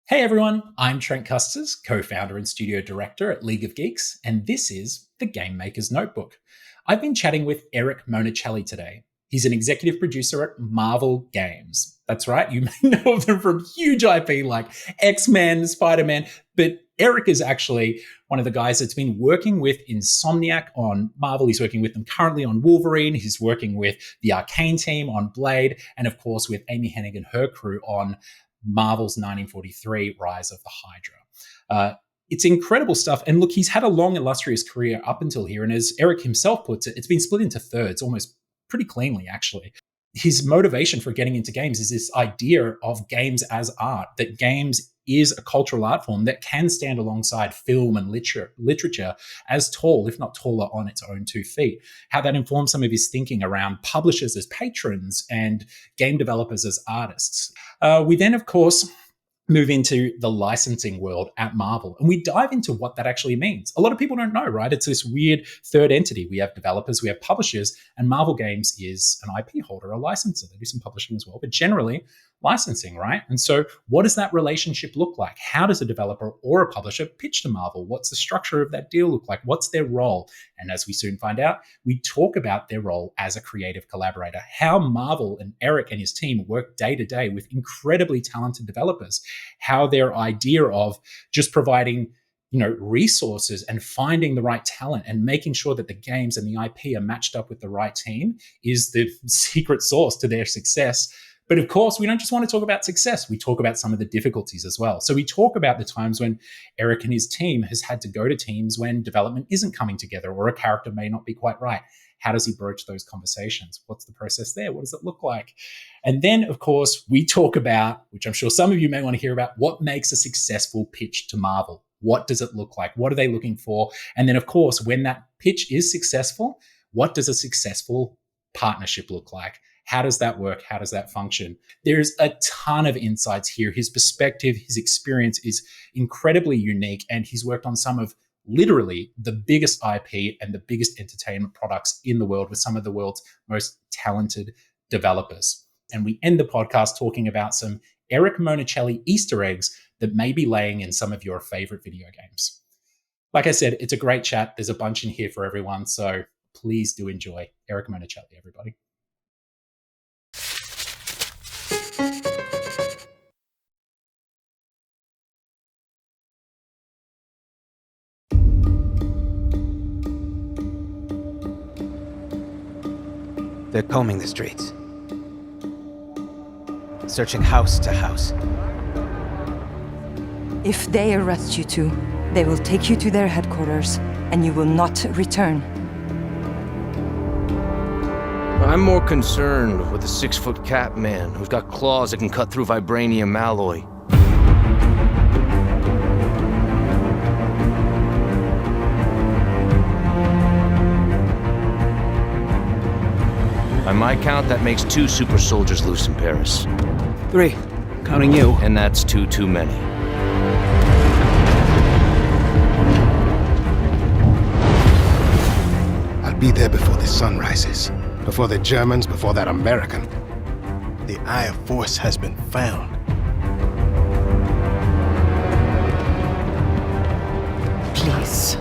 Hey everyone, I'm Trent Kusters, co-founder and studio director at League of Geeks, and this is The Game Maker's Notebook. I've been chatting with Eric Monacelli today. He's an executive producer at Marvel Games. That's right, you may know of them from huge IP like X-Men, Spider-Man, but Eric is actually one of the guys that's been working with Insomniac on Marvel. He's working with them currently on Wolverine. He's working with the Arcane team on Blade, and of course with Amy Hennig and her crew on Marvel's 1943 Rise of the Hydra. It's incredible stuff. And look, he's had a long, illustrious career up until here. And as Eric himself puts it, it's been split into thirds, almost pretty cleanly, actually. His motivation for getting into games is this idea of games as art, that games is a cultural art form that can stand alongside film and literature as tall, if not taller, on its own 2 feet. How that informs some of his thinking around publishers as patrons and game developers as artists. We then, of course, move into the licensing world at Marvel, and we dive into what that actually means. A lot of people don't know, right? It's this weird third entity. We have developers, we have publishers, and Marvel Games is an IP holder, a licensor. They do some publishing as well, but generally licensing, right? And so what does that relationship look like? How does a developer or a publisher pitch to Marvel? What's the structure of that deal look like? What's their role? And as we soon find out, we talk about their role as a creative collaborator, how Marvel and Eric and his team work day to day with incredibly talented developers, how their idea of just providing resources and finding the right talent and making sure that the games and the IP are matched up with the right team is the secret sauce to their success. But of course, we don't just want to talk about success. We talk about some of the difficulties as well. So we talk about the times when Eric and his team has had to go to teams when development isn't coming together or a character may not be quite right. How does he broach those conversations? What's the process there? What does it look like? And then, of course, we talk about, which I'm sure some of you may want to hear about, what makes a successful pitch to Marvel? What does it look like? What are they looking for? And then, of course, when that pitch is successful, what does a successful partnership look like? How does that work? How does that function? There's a ton of insights here. His perspective, his experience is incredibly unique, and he's worked on some of literally the biggest IP and the biggest entertainment products in the world with some of the world's most talented developers. And we end the podcast talking about some Eric Monacelli Easter eggs that may be laying in some of your favorite video games. Like I said, it's a great chat. There's a bunch in here for everyone, so please do enjoy. Eric Monacelli, everybody. They're combing the streets, searching house to house. If they arrest you too, they will take you to their headquarters, and you will not return. I'm more concerned with the 6-foot cat man who's got claws that can cut through vibranium alloy. By my count, that makes 2 super soldiers loose in Paris. 3, counting you. And that's 2 too many. I'll be there before the sun rises. Before the Germans, before that American. The Eye of Force has been found. Please,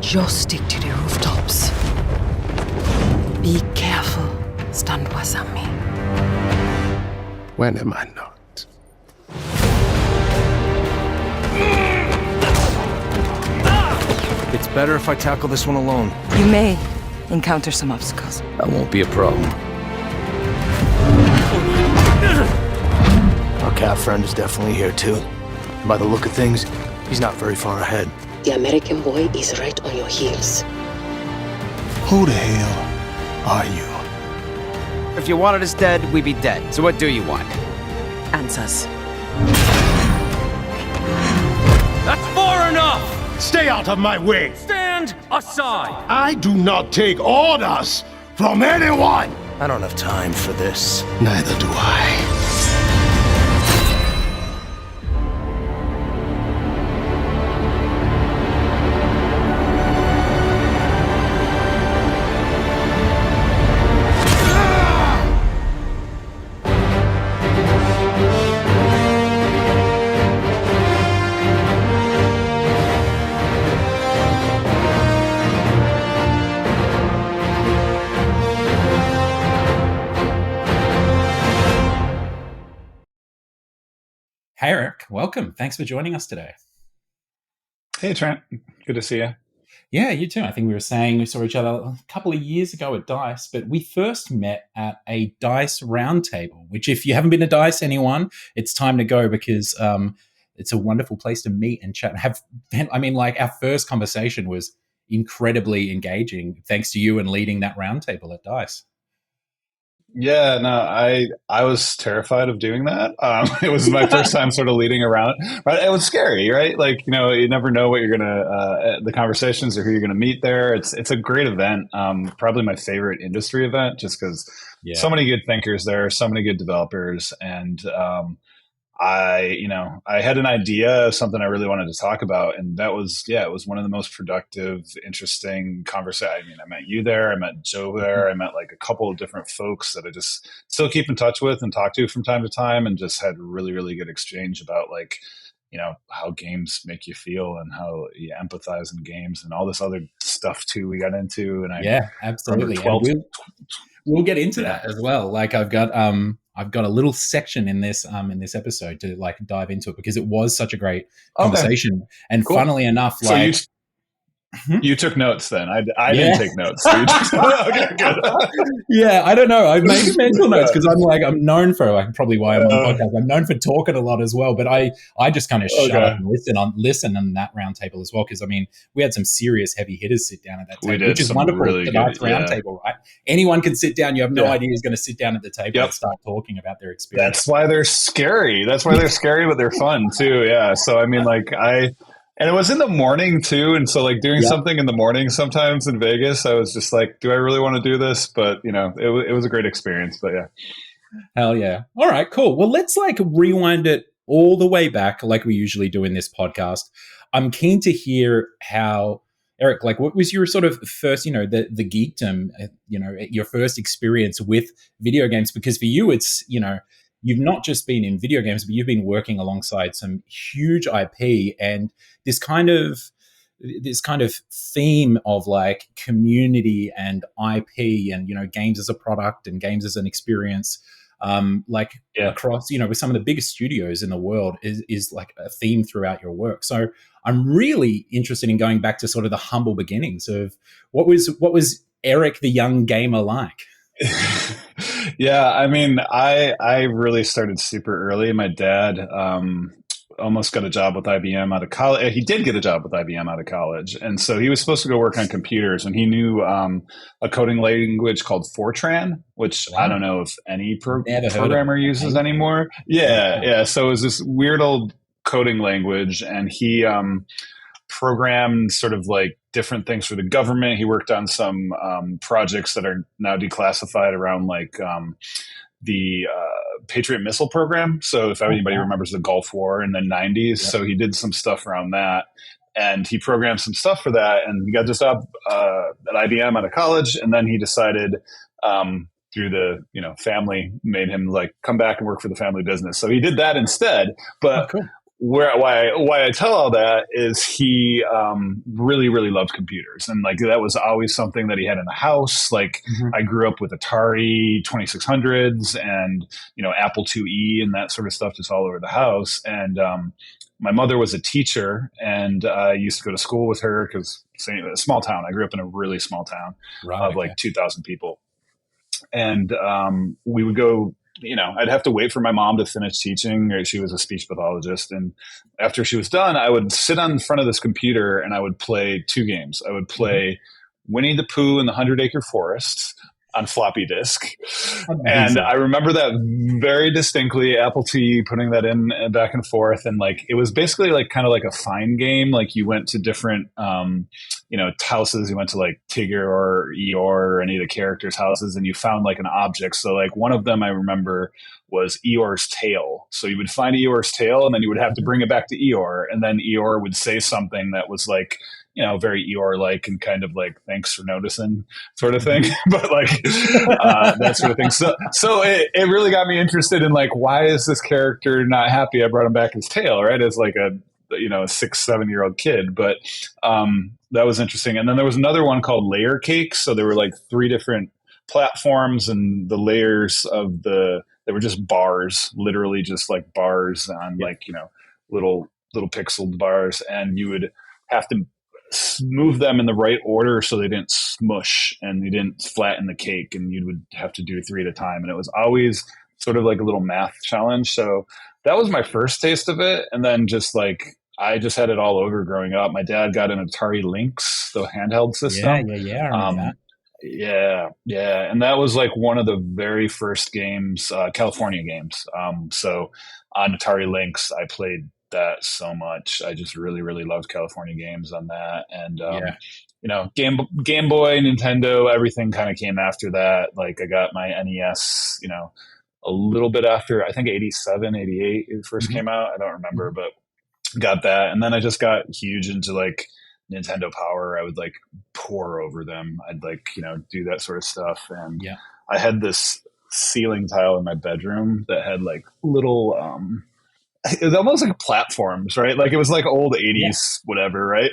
just stick to the rooftops. Be careful, Stanwasami. When am I not? It's better if I tackle this one alone. You may encounter some obstacles. That won't be a problem. Our cat friend is definitely here too. By the look of things, he's not very far ahead. The American boy is right on your heels. Who the hell are you? If you wanted us dead, we'd be dead. So what do you want? Answers. That's far enough! Stay out of my way! Stand aside! I do not take orders from anyone! I don't have time for this. Neither do I. Hey, Eric, welcome. Thanks for joining us today. Hey, Trent. Good to see you. Yeah, you too. I think we were saying we saw each other a couple of years ago at DICE, but we first met at a DICE roundtable, which if you haven't been to DICE, anyone, it's time to go because it's a wonderful place to meet and chat. Our first conversation was incredibly engaging thanks to you and leading that roundtable at DICE. Yeah, no, I was terrified of doing that. It was my first time sort of leading around, but it was scary, right? Like, you never know what you're gonna the conversations or who you're gonna meet there. It's a great event. Probably my favorite industry event, just because so many good thinkers there, so many good developers, and I had an idea of something I really wanted to talk about, and that was, it was one of the most productive, interesting conversations. I mean, I met you there, I met Joe there, I met like a couple of different folks that I just still keep in touch with and talk to from time to time, and just had really, really good exchange about like, how games make you feel and how you empathize in games and all this other stuff too we got into. And I absolutely. remember 12. We'll get into that as well. Like I've got a little section in this episode to like dive into it because it was such a great conversation. Okay. And cool. Funnily enough, like you took notes then. I didn't take notes. So okay, good. Yeah, I don't know. I've made mental notes because I'm known for probably why I'm on the podcast. I'm known for talking a lot as well, but I just kind of shut up and listen on that roundtable as well because I mean we had some serious heavy hitters sit down at that table, which is wonderful. Really the DICE roundtable, right? Anyone can sit down. You have no idea who's going to sit down at the table and start talking about their experience. That's why they're scary. That's why they're scary, but they're fun too. Yeah. So I mean, and it was in the morning too. And so like doing something in the morning sometimes in Vegas, I was just like, do I really want to do this? But it was a great experience, but yeah. Hell yeah. All right, cool. Well, let's like rewind it all the way back like we usually do in this podcast. I'm keen to hear how, Eric, like what was your sort of first, the geekdom, your first experience with video games? Because for you, it's, you've not just been in video games, but you've been working alongside some huge IP and this kind of theme of like community and IP and, games as a product and games as an experience, across, with some of the biggest studios in the world is like a theme throughout your work. So I'm really interested in going back to sort of the humble beginnings of what was Eric the young gamer like? Yeah, I mean, I really started super early. My dad almost got a job with IBM out of college. He did get a job with IBM out of college. And so he was supposed to go work on computers, and he knew a coding language called Fortran, which I don't know if any programmer uses anymore. Yeah. So it was this weird old coding language, and he programmed sort of like different things for the government. He worked on some projects that are now declassified around like the Patriot missile program. So if anybody remembers the Gulf War in the 90s, so he did some stuff around that. And he programmed some stuff for that. And he got this job at IBM out of college. And then he decided through the, family made him like come back and work for the family business. So he did that instead. But why I tell all that is he really, really loved computers. And like that was always something that he had in the house. Like I grew up with Atari 2600s and, Apple IIe and that sort of stuff just all over the house. And my mother was a teacher, and I used to go to school with her because a small town. I grew up in a really small town of like 2,000 people. And we would go, I'd have to wait for my mom to finish teaching. She was a speech pathologist. And after she was done, I would sit on front of this computer and I would play two games. I would play Winnie the Pooh and the 100-Acre Forest on floppy disk. And I remember that very distinctly, Apple II, putting that in back and forth. And like, it was basically like kind of like a find game. Like you went to different, houses. You went to like Tigger or Eeyore or any of the characters' houses, and you found like an object. So like one of them I remember was Eeyore's tail. So you would find Eeyore's tail, and then you would have to bring it back to Eeyore. And then Eeyore would say something that was like, very Eeyore-like and kind of like, thanks for noticing sort of thing, but like that sort of thing. So it really got me interested in like, why is this character not happy I brought him back his tail, right? As like a 6-7-year-old kid. But that was interesting. And then there was another one called Layer Cake. So there were like 3 different platforms, and the layers of they They were just bars, literally just like bars on like, little pixeled bars, and you would have to move them in the right order so they didn't smush and you didn't flatten the cake, and you would have to do 3 at a time. And it was always sort of like a little math challenge. So that was my first taste of it. And then just like, I just had it all over growing up. My dad got an Atari Lynx, the handheld system. Yeah. I remember that. Yeah. And that was like one of the very first games, California games. So on Atari Lynx, I played that so much. I just really, really loved California games on that. And, Game Boy, Nintendo, everything kind of came after that. Like I got my NES, a little bit after, I think 87, 88 it 1st came out. I don't remember, but got that. And then I just got huge into like Nintendo Power. I would like pour over them. I'd like, do that sort of stuff. And I had this ceiling tile in my bedroom that had like little, it was almost like platforms, right? Like it was like old 80s, whatever, right?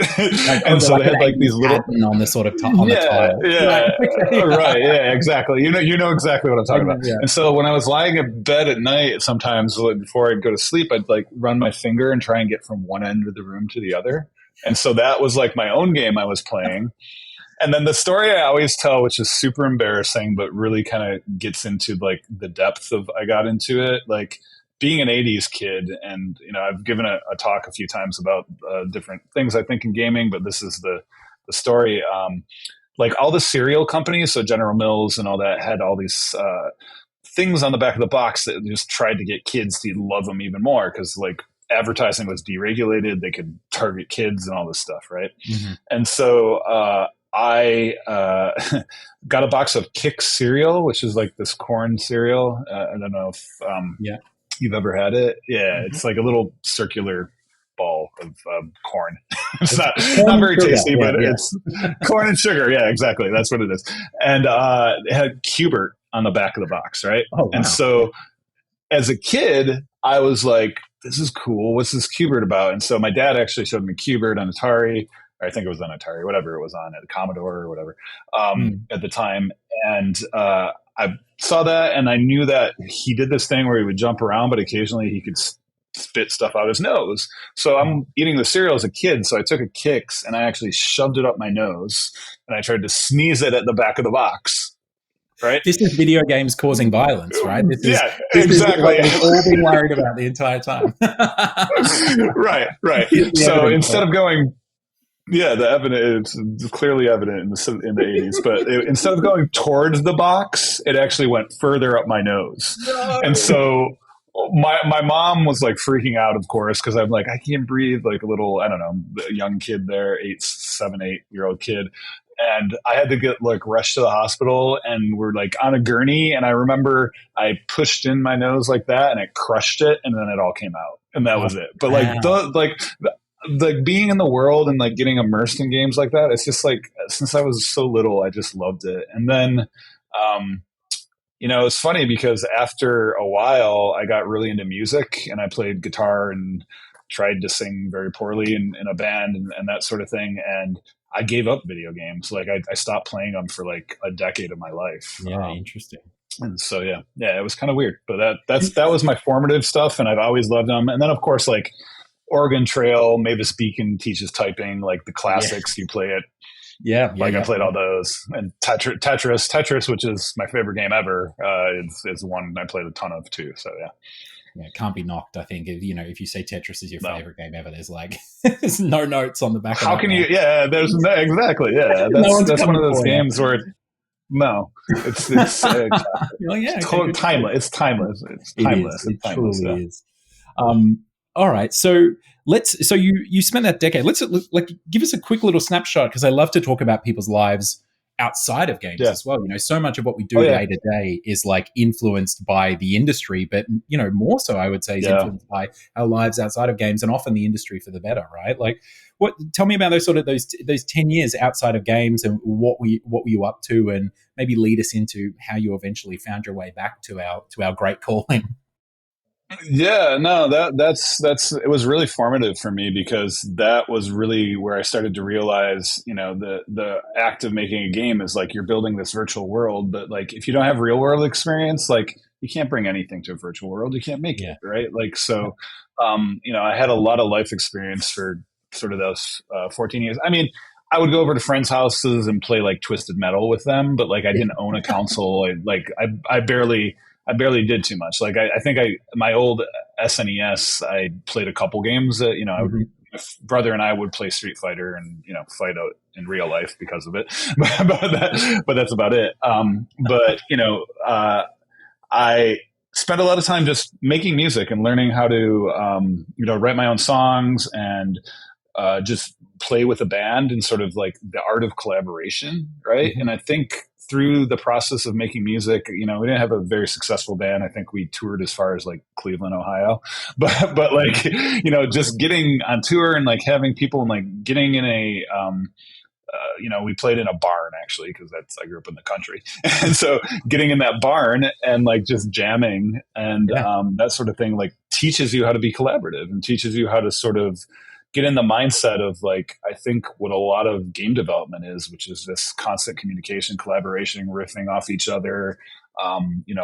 And so they had like these little on the sort of on the tile. Right, yeah, exactly. You know exactly what I'm talking about. Yeah. And so when I was lying in bed at night, sometimes before I'd go to sleep, I'd like run my finger and try and get from one end of the room to the other. And so that was like my own game I was playing. And then the story I always tell, which is super embarrassing, but really kind of gets into like the depth of I got into it, like being an 80s kid. And, I've given a talk a few times about different things I think in gaming, but this is the story. Like all the cereal companies, so General Mills and all that, had all these things on the back of the box that just tried to get kids to love them even more, because like advertising was deregulated. They could target kids and all this stuff, right? Mm-hmm. And so I got a box of Kix cereal, which is like this corn cereal. I don't know if you've ever had it. Yeah, it's like a little circular ball of corn. It's not very tasty, but it's corn and sugar. Yeah, exactly. That's what it is. And it had Cubert on the back of the box, right? Oh, wow. And so as a kid, I was like, this is cool. What's this Cubert about? And so my dad actually showed me Cubert on Atari. I think it was on Atari, whatever it was on, at Commodore or whatever at the time. And I saw that, and I knew that he did this thing where he would jump around, but occasionally he could spit stuff out his nose. So I'm eating the cereal as a kid. So I took a Kix and I actually shoved it up my nose, and I tried to sneeze it at the back of the box. Right. This is video games causing violence, right? This exactly. What we've all been worried about the entire time. Right. So instead of going, the evidence is clearly evident in the 80s, but instead of going towards the box, it actually went further up my nose. No. And so my mom was like freaking out, of course, because I'm like, I can't breathe, like a little, I don't know, a young kid there, 7, 8-year-old kid. And I had to get like rushed to the hospital, and we're like on a gurney. And I remember I pushed in my nose like that, and it crushed it, and then it all came out, and that was it. But like being in the world and like getting immersed in games like that, it's just like, since I was so little, I just loved it. And then, it's funny because after a while I got really into music, and I played guitar and tried to sing very poorly in a band and that sort of thing. And I gave up video games. Like I stopped playing them for like a decade of my life. Yeah. Interesting. And so, it was kind of weird, but that was my formative stuff. And I've always loved them. And then of course, like Oregon Trail, Mavis Beacon teaches typing, like the classics, you play it. I played all those. And Tetris, which is my favorite game ever, is one I played a ton of too. So it can't be knocked. I think if you say Tetris is your favorite game ever, there's like there's no notes on the back. How can you? Yeah, there's exactly. Yeah, that's one of those games where it's timeless. It's timeless. It truly is. All right, so you spent that decade. Let's give us a quick little snapshot, because I love to talk about people's lives outside of games as well. So much of what we do day to day is like influenced by the industry, but more so I would say is influenced by our lives outside of games, and often the industry for the better, right? Like, tell me about those 10 years outside of games, and what were you up to, and maybe lead us into how you eventually found your way back to our great calling. Yeah, no, that's it was really formative for me, because that was really where I started to realize, the act of making a game is like you're building this virtual world, but like if you don't have real world experience, like you can't bring anything to a virtual world. You can't make Yeah. it, right? Like, so, I had a lot of life experience for sort of those 14 years. I mean, I would go over to friends' houses and play like Twisted Metal with them, but like I didn't own a console. I barely did too much. Like I think my old SNES, I played a couple games that, my brother and I would play Street Fighter and, fight out in real life because of it. but that's about it. I spent a lot of time just making music and learning how to, write my own songs and just play with a band and sort of like the art of collaboration, right? And I think through the process of making music, we didn't have a very successful band. I think we toured as far as like Cleveland, Ohio, but like, just getting on tour and like having people and like getting in a, we played in a barn actually, because I grew up in the country. And so getting in that barn and like just jamming and that sort of thing, like teaches you how to be collaborative and teaches you how to sort of get in the mindset of like, I think what a lot of game development is, which is this constant communication, collaboration, riffing off each other,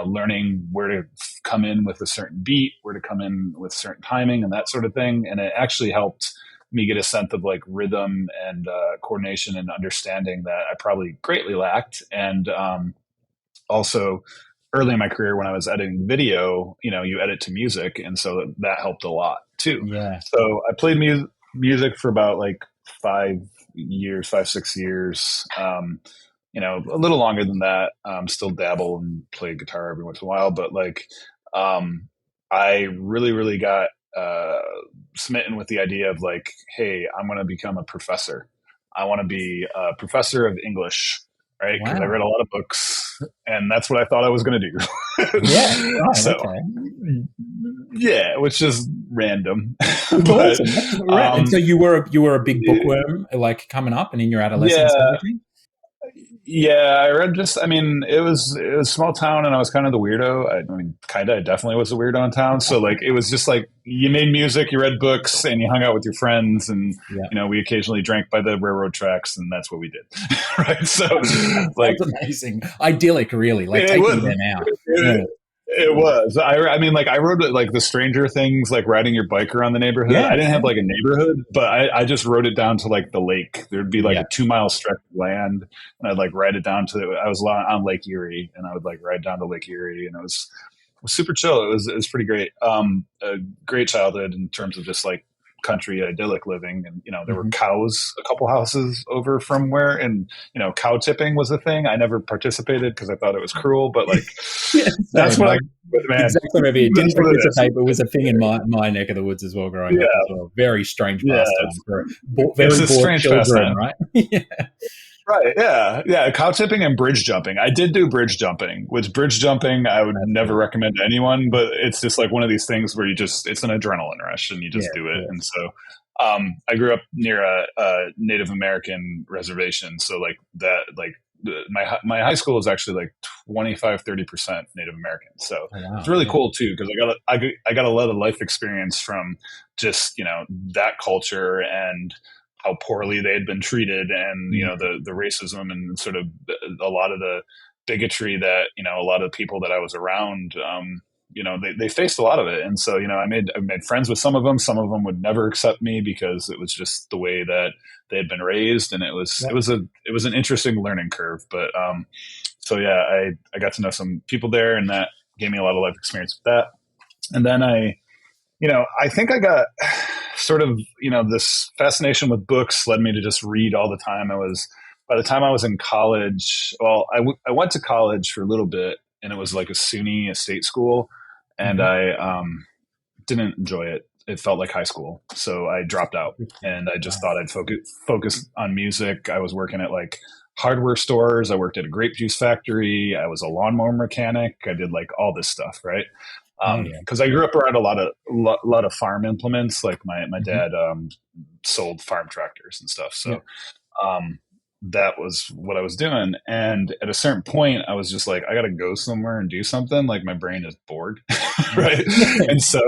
learning where to come in with a certain beat, where to come in with certain timing and that sort of thing. And it actually helped me get a sense of like rhythm and coordination and understanding that I probably greatly lacked. And also early in my career when I was editing video, you edit to music. And so that helped a lot too. Yeah. So I played music for about like 6 years. A little longer than that. Still dabble and play guitar every once in a while, but like I really, really got smitten with the idea of like, hey, I'm going to become a professor. I want to be a professor of English, right? Because I read a lot of books, and that's what I thought I was going to do. Yeah, which is random. But, awesome. So you were a big bookworm, like coming up and in your adolescence and everything? Yeah, I read it was a small town and I was kind of the weirdo. I definitely was a weirdo in town. So like, it was just like, you made music, you read books and you hung out with your friends and, we occasionally drank by the railroad tracks and that's what we did. Right. So like, that's amazing. Idyllic, really. Like take me there now. It was. I wrote it like the Stranger Things, like riding your bike around the neighborhood. Yeah, I didn't have like a neighborhood, but I just wrote it down to like the lake. There'd be like a 2-mile stretch of land, and I'd like ride it down to. I was on Lake Erie, and I would like ride down to Lake Erie, and it was super chill. It was pretty great. A great childhood in terms of just like country idyllic living, and there were cows a couple houses over from where, and cow tipping was a thing. I never participated because I thought it was cruel, but like that's what man. Exactly, maybe it didn't participate, but it was a thing in my neck of the woods as well growing up as well. Very strange pastime for very bored children, pastime. Right? Right, yeah, cow tipping and bridge jumping. I did do bridge jumping, which bridge jumping I would never recommend to anyone, but it's just like one of these things where it's an adrenaline rush and you just do it. And so I grew up near a Native American reservation, so like that, like my high school is actually like 25-30% Native American, so it's really cool too because I got a lot of life experience from just that culture and how poorly they had been treated and, the racism and sort of a lot of the bigotry that, a lot of people that I was around, they faced a lot of it. And so, I made friends with some of them. Some of them would never accept me because it was just the way that they had been raised. And it was an interesting learning curve. But, I got to know some people there and that gave me a lot of life experience with that. And then I think I got sort of, this fascination with books led me to just read all the time. By the time I was in college, well, I went to college for a little bit and it was like a SUNY, a state school. And I didn't enjoy it. It felt like high school. So I dropped out and I just thought I'd focus on music. I was working at like hardware stores. I worked at a grape juice factory. I was a lawnmower mechanic. I did like all this stuff. Right. Because I grew up around a lot of farm implements. Like my dad sold farm tractors and stuff. So that was what I was doing. And at a certain point, I was just like, I got to go somewhere and do something. Like my brain is bored, right? And so,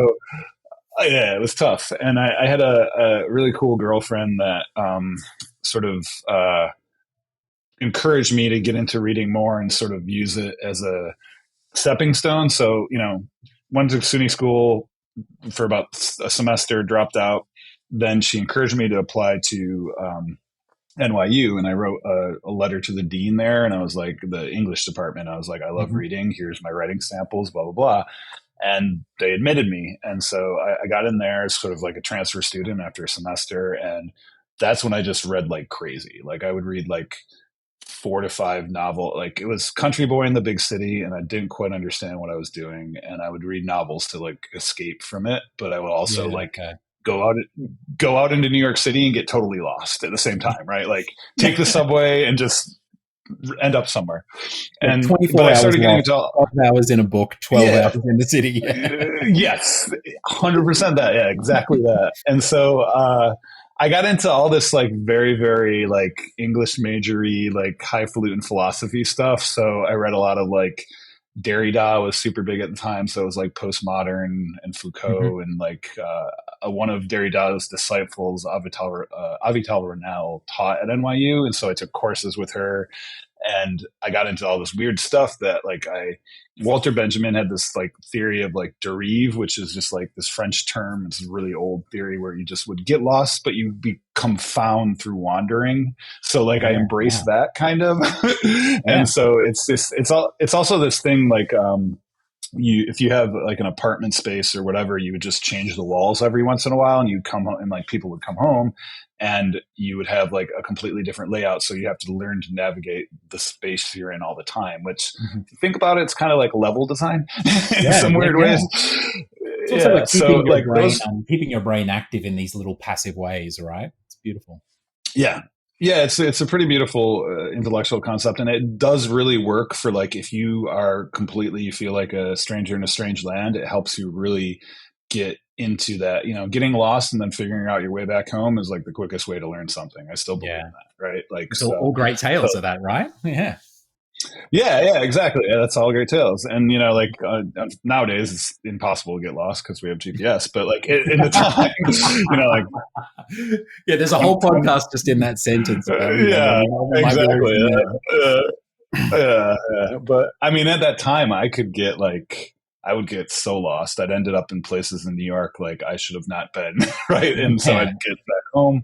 it was tough. And I had a really cool girlfriend that sort of encouraged me to get into reading more and sort of use it as a stepping stone. So, went to SUNY school for about a semester, dropped out. Then she encouraged me to apply to NYU, and I wrote a letter to the dean there, and I was like, the English department. I was like, I love reading. Here's my writing samples, blah, blah, blah. And they admitted me. And so I got in there as sort of like a transfer student after a semester. And that's when I just read like crazy. Like I would read like 4 to 5 novels. Like it was Country Boy in the Big City, and I didn't quite understand what I was doing. And I would read novels to like escape from it. But I would also go out into New York City and get totally lost at the same time, right? Like take the subway and just end up somewhere. And 24 I hours started getting lost, into 12 hours in a book, 12 hours in the city. Yes, 100% that. Yeah, exactly that. And so I got into all this like very, very like English majory, like highfalutin philosophy stuff. So I read a lot of like Derrida was super big at the time. So it was like postmodern and Foucault and like one of Derrida's disciples, Avital Ronell, taught at NYU. And so I took courses with her, and I got into all this weird stuff that like Walter Benjamin had this like theory of like dérive, which is just like this French term. It's a really old theory where you just would get lost, but you become found through wandering. So like I embrace that kind of, and so it's also this thing like, if you have like an apartment space or whatever, you would just change the walls every once in a while, and you'd come home, and like people would come home, and you would have like a completely different layout. So you have to learn to navigate the space you're in all the time, which if you think about it, it's kind of like level design in some weird ways. It's also like keeping your brain active in these little passive ways, right? It's beautiful. Yeah. Yeah, it's a pretty beautiful intellectual concept, and it does really work for like if you feel like a stranger in a strange land. It helps you really get into that. Getting lost and then figuring out your way back home is like the quickest way to learn something. I still believe in that, right? Like it's all great tales of that, right? Yeah. Yeah, exactly. Yeah, that's all great tales. And nowadays it's impossible to get lost because we have GPS. But like in the time, there's a whole podcast just in that sentence. Exactly. Yeah. But I mean, at that time, I would get so lost. I'd ended up in places in New York like I should have not been, right? And so I'd get back home,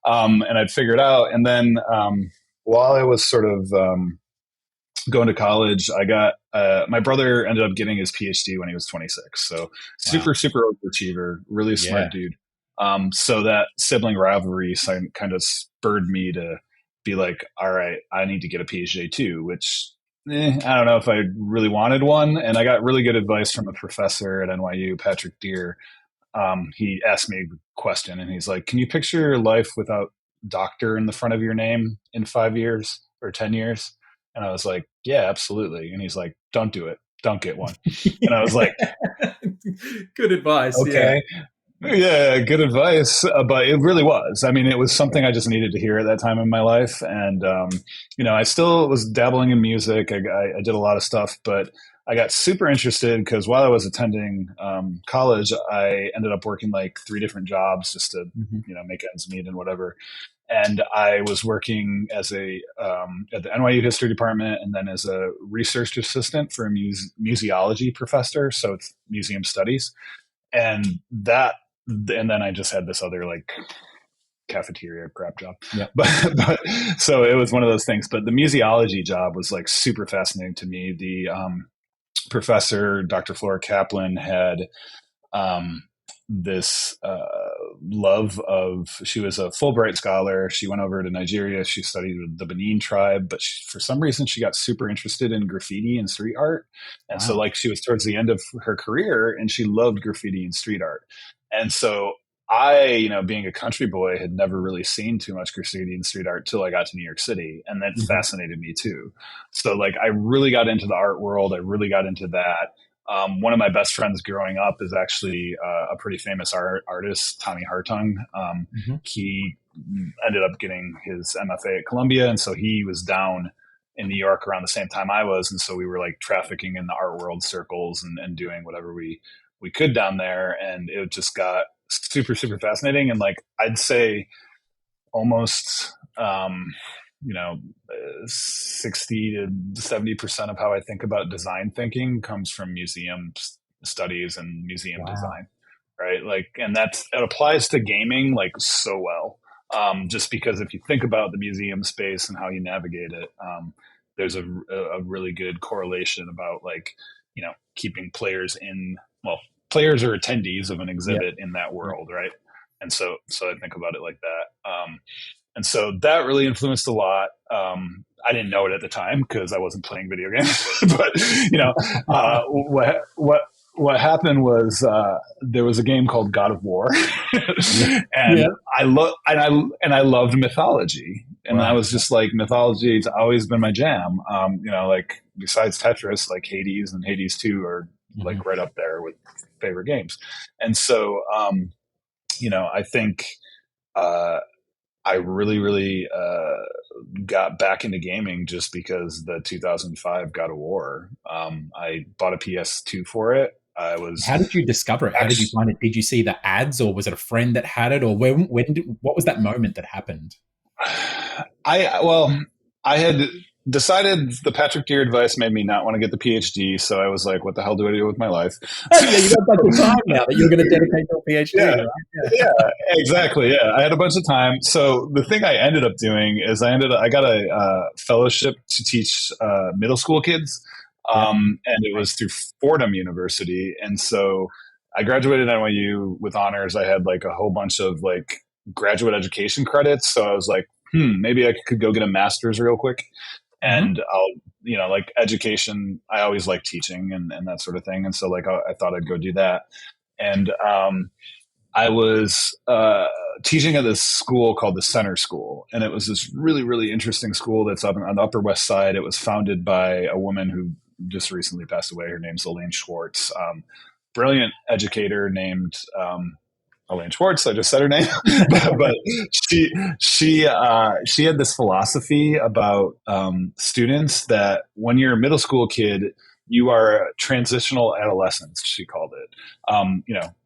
and I'd figure it out. And then while I was sort of going to college, I got my brother ended up getting his PhD when he was 26. So super overachiever, really smart dude. So that sibling rivalry kind of spurred me to be like, all right, I need to get a PhD too, which I don't know if I really wanted one. And I got really good advice from a professor at NYU, Patrick Deere. He asked me a question, and he's like, can you picture your life without doctor in the front of your name in 5 years or 10 years? And I was like, yeah, absolutely. And he's like, don't do it. Don't get one. And I was like, good advice. Okay. Yeah, good advice. But it really was. I mean, it was something I just needed to hear at that time in my life. And, I still was dabbling in music. I did a lot of stuff, but I got super interested because while I was attending college, I ended up working like 3 different jobs just to, make ends meet and whatever. And I was working as at the NYU history department, and then as a research assistant for a museology professor. So it's museum studies. And then I just had this other like cafeteria crap job. Yeah. But so it was one of those things. But the museology job was like super fascinating to me. The professor, Dr. Flora Kaplan, had this love of, she was a Fulbright scholar. She went over to Nigeria. She studied with the Benin tribe, but for some reason she got super interested in graffiti and street art. And so like she was towards the end of her career, and she loved graffiti and street art. And so I, being a country boy, had never really seen too much graffiti and street art till I got to New York City. And that fascinated me too. So like I really got into the art world. I really got into that. One of my best friends growing up is actually a pretty famous artist, Tommy Hartung. He ended up getting his MFA at Columbia, and so he was down in New York around the same time I was, and so we were like trafficking in the art world circles and doing whatever we could down there, and it just got super, super fascinating. And like I'd say almost 60 to 70% of how I think about design thinking comes from museum studies and museum design, right? Like, and it applies to gaming like so well. Just because if you think about the museum space and how you navigate it, there's a really good correlation about like, keeping players players or attendees of an exhibit in that world, right? And so I think about it like that. And so that really influenced a lot. I didn't know it at the time because I wasn't playing video games, but what happened was there was a game called God of War, and I loved mythology, and I was just like, mythology's always been my jam. Like besides Tetris, like Hades and Hades 2 are like right up there with favorite games, and so I think I really, really got back into gaming just because the 2005 God of War. I bought a PS2 for it. How did you discover it? How did you find it? Did you see the ads, or was it a friend that had it, or what was that moment that happened? I had decided the Patrick Deere advice made me not want to get the PhD, so I was like, what the hell do I do with my life? You got like the time now that you're going to dedicate your PhD. Right? Yeah, exactly. Yeah, I had a bunch of time. So the thing I ended up doing is I got a fellowship to teach middle school kids, and it was through Fordham University. And so I graduated at NYU with honors. I had like a whole bunch of like graduate education credits. So I was like, maybe I could go get a master's real quick. And I'll, like education, I always like teaching and that sort of thing. And so like, I thought I'd go do that. And I was teaching at this school called the Center School. And it was this really, really interesting school that's up on the Upper West Side. It was founded by a woman who just recently passed away. Her name's Elaine Schwartz, brilliant educator named Elaine Schwartz. I just said her name, but she had this philosophy about students that when you're a middle school kid, you are a transitional adolescence. She called it.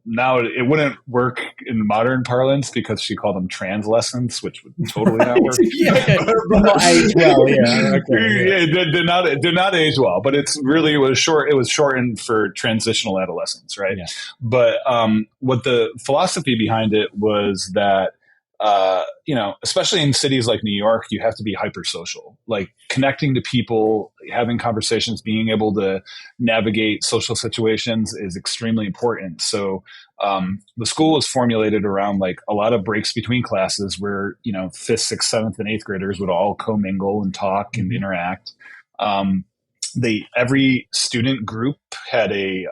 Now it wouldn't work in modern parlance because she called them translessents, which would totally not work. Not age well. Yeah, okay, did not age well. But it was short. It was shortened for transitional adolescence, right? Yeah. But what the philosophy behind it was that especially in cities like New York, you have to be hypersocial, like connecting to people, having conversations, being able to navigate social situations is extremely important. So the school was formulated around like a lot of breaks between classes where, 5th, 6th, 7th, and 8th graders would all commingle and talk and interact. Every student group had a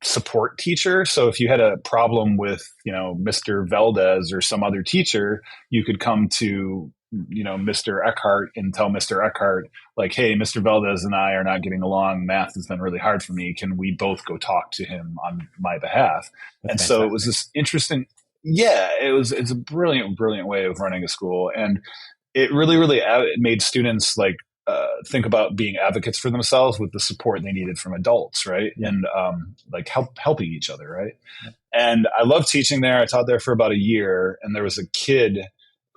support teacher. So if you had a problem with, Mr. Valdez or some other teacher, you could come to, Mr. Eckhart and tell Mr. Eckhart, like, hey, Mr. Valdez and I are not getting along. Math has been really hard for me. Can we both go talk to him on my behalf? And so it was this interesting, it's a brilliant, brilliant way of running a school. And it really, really made students like, think about being advocates for themselves with the support they needed from adults, right? Yeah. And like helping each other, right? Yeah. And I loved teaching there. I taught there for about a year, and there was a kid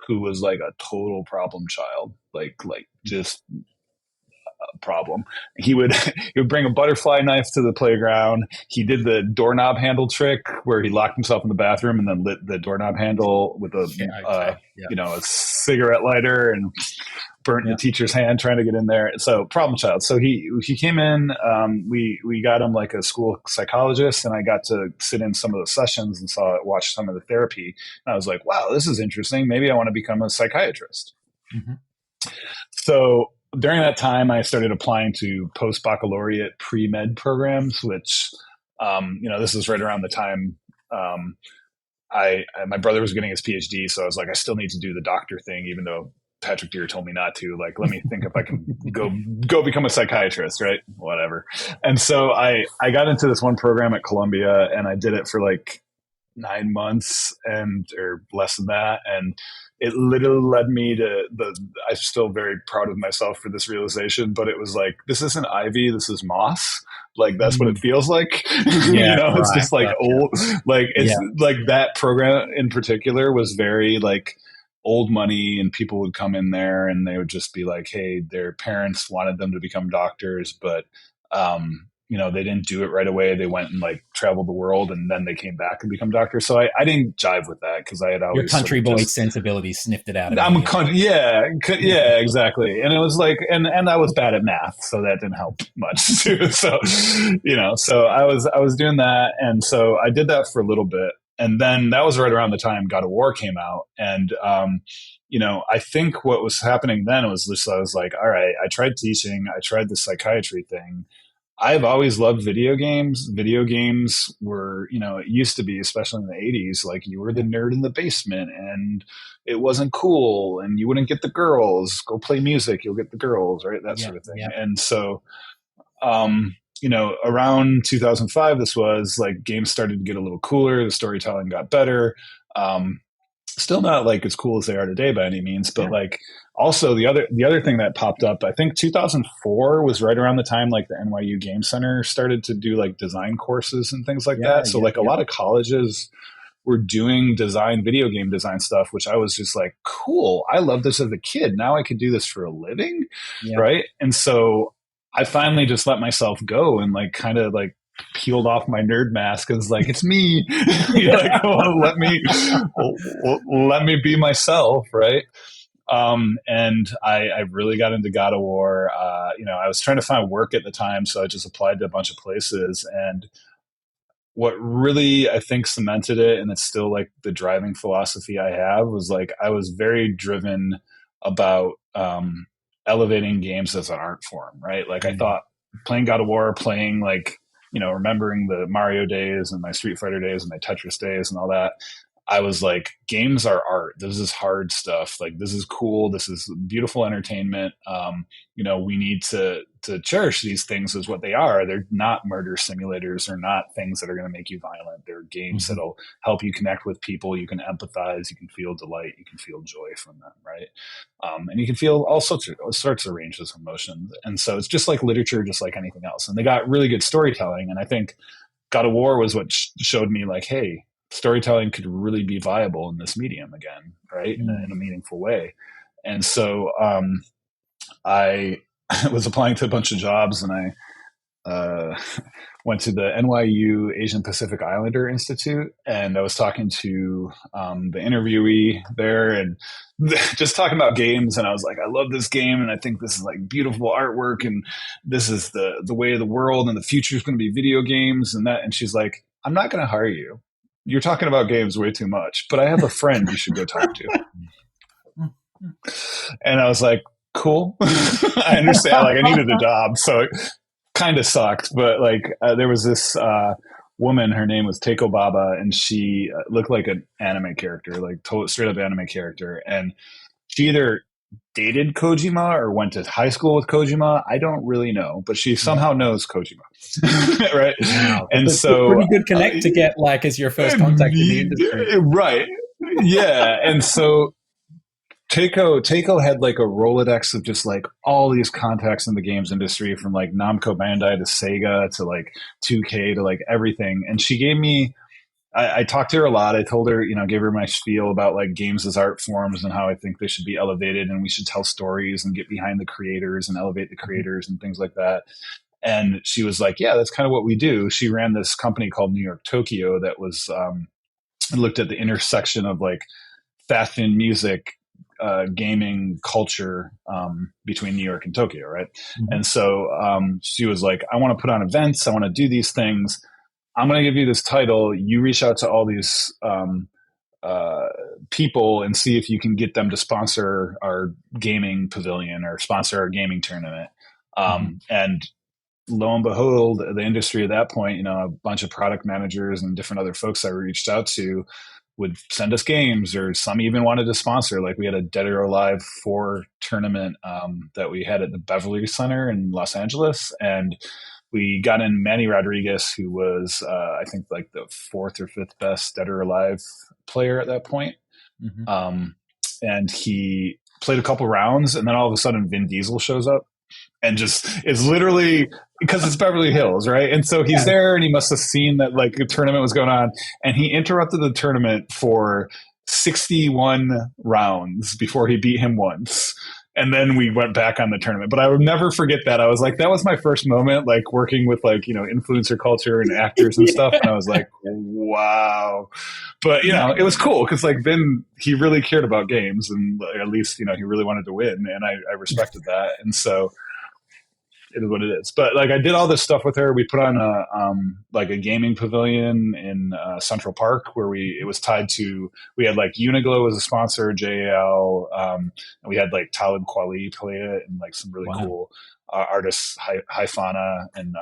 who was like a total problem child, like just a problem. He would bring a butterfly knife to the playground. He did the doorknob handle trick where he locked himself in the bathroom and then lit the doorknob handle with a a cigarette lighter and burnt the teacher's hand trying to get in there. So problem child. So he came in, we got him like a school psychologist, and I got to sit in some of the sessions and watch some of the therapy. And I was like, wow, this is interesting. Maybe I want to become a psychiatrist. Mm-hmm. So during that time, I started applying to post-baccalaureate pre-med programs, which, this is right around the time my brother was getting his PhD. So I was like, I still need to do the doctor thing, even though Patrick Deere told me not to. Like, let me think if I can go become a psychiatrist, right? Whatever. And so I got into this one program at Columbia, and I did it for like 9 months or less than that. And it literally led me to I'm still very proud of myself for this realization, but it was like, this isn't ivy, this is moss. Like, that's what it feels like. It's just like old, like it's like that program in particular was very like, old money, and people would come in there and they would just be like, hey, their parents wanted them to become doctors, but they didn't do it right away. They went and like traveled the world, and then they came back and become doctors. So I didn't jive with that because I had always your country boy sensibility sniffed it out. I'm a country, yeah, exactly. And it was like, and I was bad at math, so that didn't help much too. So, so I was doing that, and so I did that for a little bit, and then that was right around the time God of War came out, and I think what was happening then was just I was like, all right, I tried teaching, I tried the psychiatry thing. I've always loved video games. Video games were, it used to be, especially in the 80s, like you were the nerd in the basement and it wasn't cool and you wouldn't get the girls. Go play music, you'll get the girls, right? That sort of thing. Yeah. And so, around 2005, this was like games started to get a little cooler. The storytelling got better. Still not like as cool as they are today by any means, but like also the other thing that popped up, I think 2004 was right around the time like the NYU Game Center started to do like design courses and things like that. So a lot of colleges were doing video game design stuff, which I was just like, cool. I love this as a kid. Now I could do this for a living. Yeah. Right. And so I finally just let myself go and like kind of like peeled off my nerd mask and was like, it's me. Like, let me be myself, right? And I really got into God of War. I was trying to find work at the time, so I just applied to a bunch of places. And what really I think cemented it, and it's still like the driving philosophy I have, was like I was very driven about elevating games as an art form, right? Like I thought playing God of War, playing like remembering the Mario days and my Street Fighter days and my Tetris days and all that, I was like, games are art. This is hard stuff. Like, this is cool. This is beautiful entertainment. We need to cherish these things as what they are. They're not murder simulators. They're not things that are going to make you violent. They're games that'll help you connect with people. You can empathize. You can feel delight. You can feel joy from them, right? And you can feel all sorts of ranges of emotions. And so it's just like literature, just like anything else. And they got really good storytelling. And I think God of War was what showed me like, hey, storytelling could really be viable in this medium again, right? In a meaningful way. And so I was applying to a bunch of jobs, and I went to the NYU Asian Pacific Islander Institute, and I was talking to the interviewee there and just talking about games. And I was like, I love this game, and I think this is like beautiful artwork, and this is the way of the world, and the future is going to be video games and that. And she's like, I'm not going to hire you. You're talking about games way too much, but I have a friend you should go talk to. And I was like, cool. I understand. Like I needed a job, so it kind of sucked. But like there was this woman, her name was Teiko Baba, and she looked like an anime character, like straight up anime character. And she either dated Kojima or went to high school with Kojima. I don't really know, but she somehow knows Kojima. Right. Wow. And that's so a pretty good connect to get like as your first contact in the industry. Right. Yeah. And so Teiko had like a Rolodex of just like all these contacts in the games industry, from like Namco Bandai to Sega to like 2K to like everything. And she gave me, I talked to her a lot. I told her, gave her my spiel about like games as art forms and how I think they should be elevated, and we should tell stories and get behind the creators and elevate the creators and things like that. And she was like, yeah, that's kind of what we do. She ran this company called New York Tokyo that was looked at the intersection of like fashion, music, gaming culture between New York and Tokyo, right? And so she was like, I want to put on events. I want to do these things. I'm going to give you this title. You reach out to all these people and see if you can get them to sponsor our gaming pavilion or sponsor our gaming tournament. And lo and behold, the industry at that point, a bunch of product managers and different other folks I reached out to would send us games, or some even wanted to sponsor. Like we had a Dead or Alive 4 tournament that we had at the Beverly Center in Los Angeles. And we got in Manny Rodriguez, who was, I think, like the 4th or 5th best Dead or Alive player at that point. And he played a couple rounds, and then all of a sudden Vin Diesel shows up and just is literally, because it's Beverly Hills, right? And so he's there, and he must have seen that like a tournament was going on, and he interrupted the tournament for 61 rounds before he beat him once. And then we went back on the tournament. But I would never forget that. I was like, that was my first moment, like working with like, influencer culture and actors and stuff. And I was like, wow. But, it was cool because like then he really cared about games and at least, he really wanted to win. And I respected that. And so it is what it is. But like I did all this stuff with her. We put on a gaming pavilion in Central Park where it was tied to, we had like Uniglow as a sponsor, JAL. And we had like Talib Kweli play it and like some really cool artists, Haifana and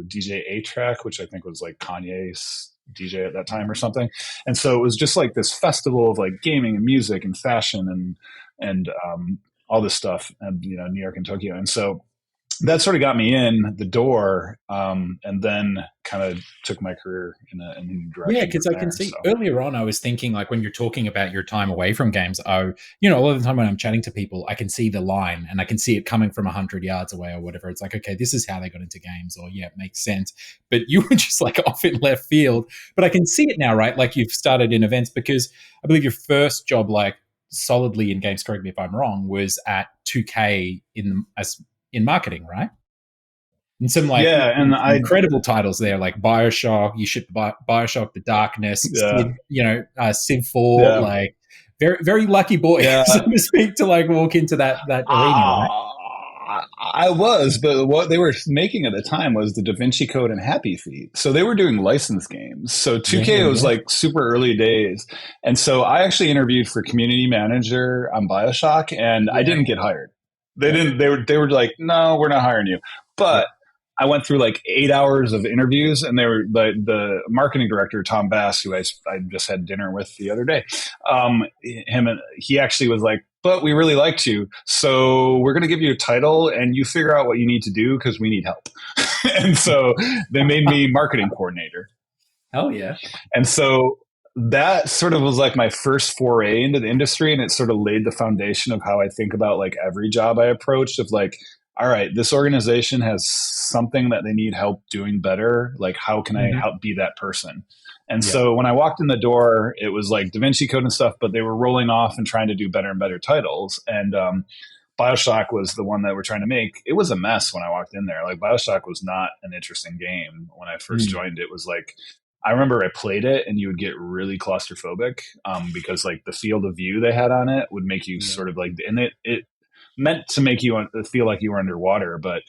DJ A-Track, which I think was like Kanye's DJ at that time or something. And so it was just like this festival of like gaming and music and fashion and all this stuff and New York and Tokyo. And so that sort of got me in the door, and then kind of took my career in a new direction. Yeah, because I can see earlier on, I was thinking like when you're talking about your time away from games, a lot of the time when I'm chatting to people, I can see the line and I can see it coming from 100 yards away or whatever. It's like, okay, this is how they got into games, or yeah, it makes sense. But you were just like off in left field. But I can see it now, right? Like you've started in events because I believe your first job, like solidly in games, correct me if I'm wrong, was at 2K in marketing, right? And some like incredible titles there, like Bioshock. You shipped Bioshock, The Darkness, Civ 4. Like very, very lucky boy, so to speak, to like walk into that arena. Right? I was, but what they were making at the time was the Da Vinci Code and Happy Feet. So they were doing licensed games. So 2K was like super early days, and so I actually interviewed for community manager on Bioshock, and I didn't get hired. They didn't. They were like, no, we're not hiring you. But I went through like 8 hours of interviews, and they were the marketing director, Tom Bass, who I just had dinner with the other day. He actually was like, but we really liked you, so we're going to give you a title, and you figure out what you need to do because we need help. And so they made me marketing coordinator. Oh yeah! And so that sort of was like my first foray into the industry, and it sort of laid the foundation of how I think about like every job I approached of like, all right, this organization has something that they need help doing better. Like, how can I help be that person? And so when I walked in the door, it was like Da Vinci Code and stuff, but they were rolling off and trying to do better and better titles. And Bioshock was the one that we're trying to make. It was a mess when I walked in there. Like Bioshock was not an interesting game when I first joined. It was like, I remember I played it and you would get really claustrophobic because like the field of view they had on it would make you sort of like, and it meant to make you feel like you were underwater, but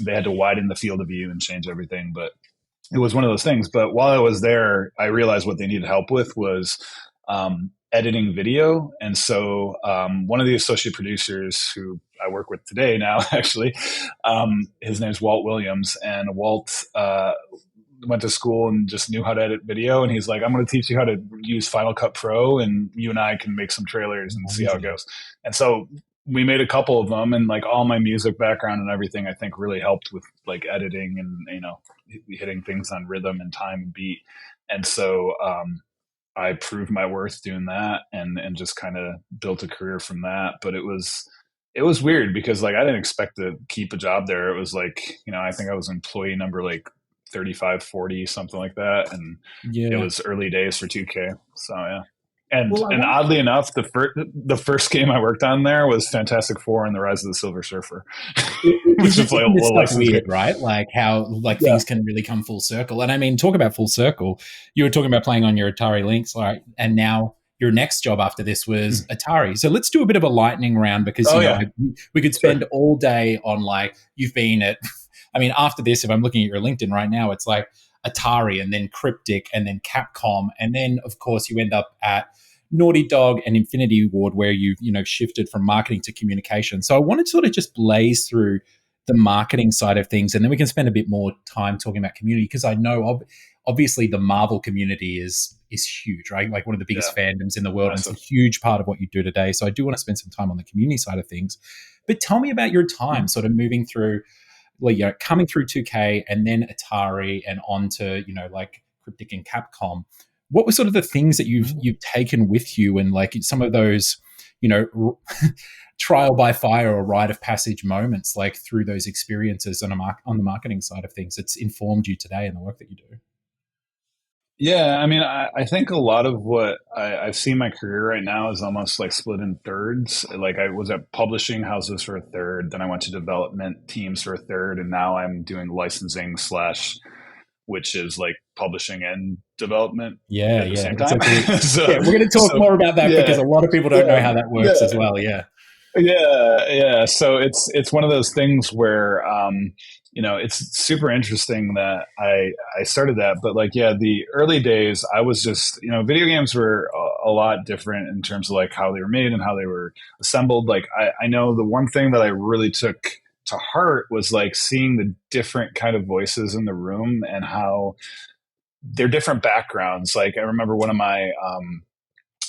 they had to widen the field of view and change everything. But it was one of those things. But while I was there, I realized what they needed help with was editing video. And so one of the associate producers who I work with today now, actually, his name's Walt Williams, and Walt went to school and just knew how to edit video. And he's like, I'm going to teach you how to use Final Cut Pro, and you and I can make some trailers and see how it goes. And so we made a couple of them, and like all my music background and everything, I think really helped with like editing and, hitting things on rhythm and time and beat. And so I proved my worth doing that and just kind of built a career from that. But it was weird because like I didn't expect to keep a job there. It was like, I think I was employee number like 35, 40, something like that. And it was early days for 2K. So, yeah. And oddly enough, the first game I worked on there was Fantastic Four and the Rise of the Silver Surfer, which is like a little weird, right? Like how things can really come full circle. And I mean, talk about full circle. You were talking about playing on your Atari Lynx, right? And now your next job after this was Atari. So let's do a bit of a lightning round because we could spend all day on like you've been at. I mean, after this, if I'm looking at your LinkedIn right now, it's like Atari and then Cryptic and then Capcom. And then, of course, you end up at Naughty Dog and Infinity Ward where you've, shifted from marketing to communication. So I wanted to sort of just blaze through the marketing side of things, and then we can spend a bit more time talking about community because I know obviously the Marvel community is huge, right? Like one of the biggest fandoms in the world. Awesome. And it's a huge part of what you do today. So I do want to spend some time on the community side of things. But tell me about your time sort of moving through coming through 2K and then Atari and on to, like Cryptic and Capcom. What were sort of the things that you've taken with you and like some of those, trial by fire or rite of passage moments like through those experiences on the marketing side of things that's informed you today in the work that you do? Yeah, I mean, I think a lot of what I've seen my career right now is almost like split in thirds. Like I was at publishing houses for a third, then I went to development teams for a third, and now I'm doing licensing slash, which is like publishing and development Yeah, at the yeah. same It's time. a big, so, yeah, we're going to talk so more about that yeah, because a lot of people don't know yeah, how that works yeah. as well. Yeah. Yeah. So it's one of those things where it's super interesting that I started that, but like the early days I was just video games were a lot different in terms of like how they were made and how they were assembled. Like I know the one thing that I really took to heart was like seeing the different kind of voices in the room and how they're different backgrounds. Like I remember one of my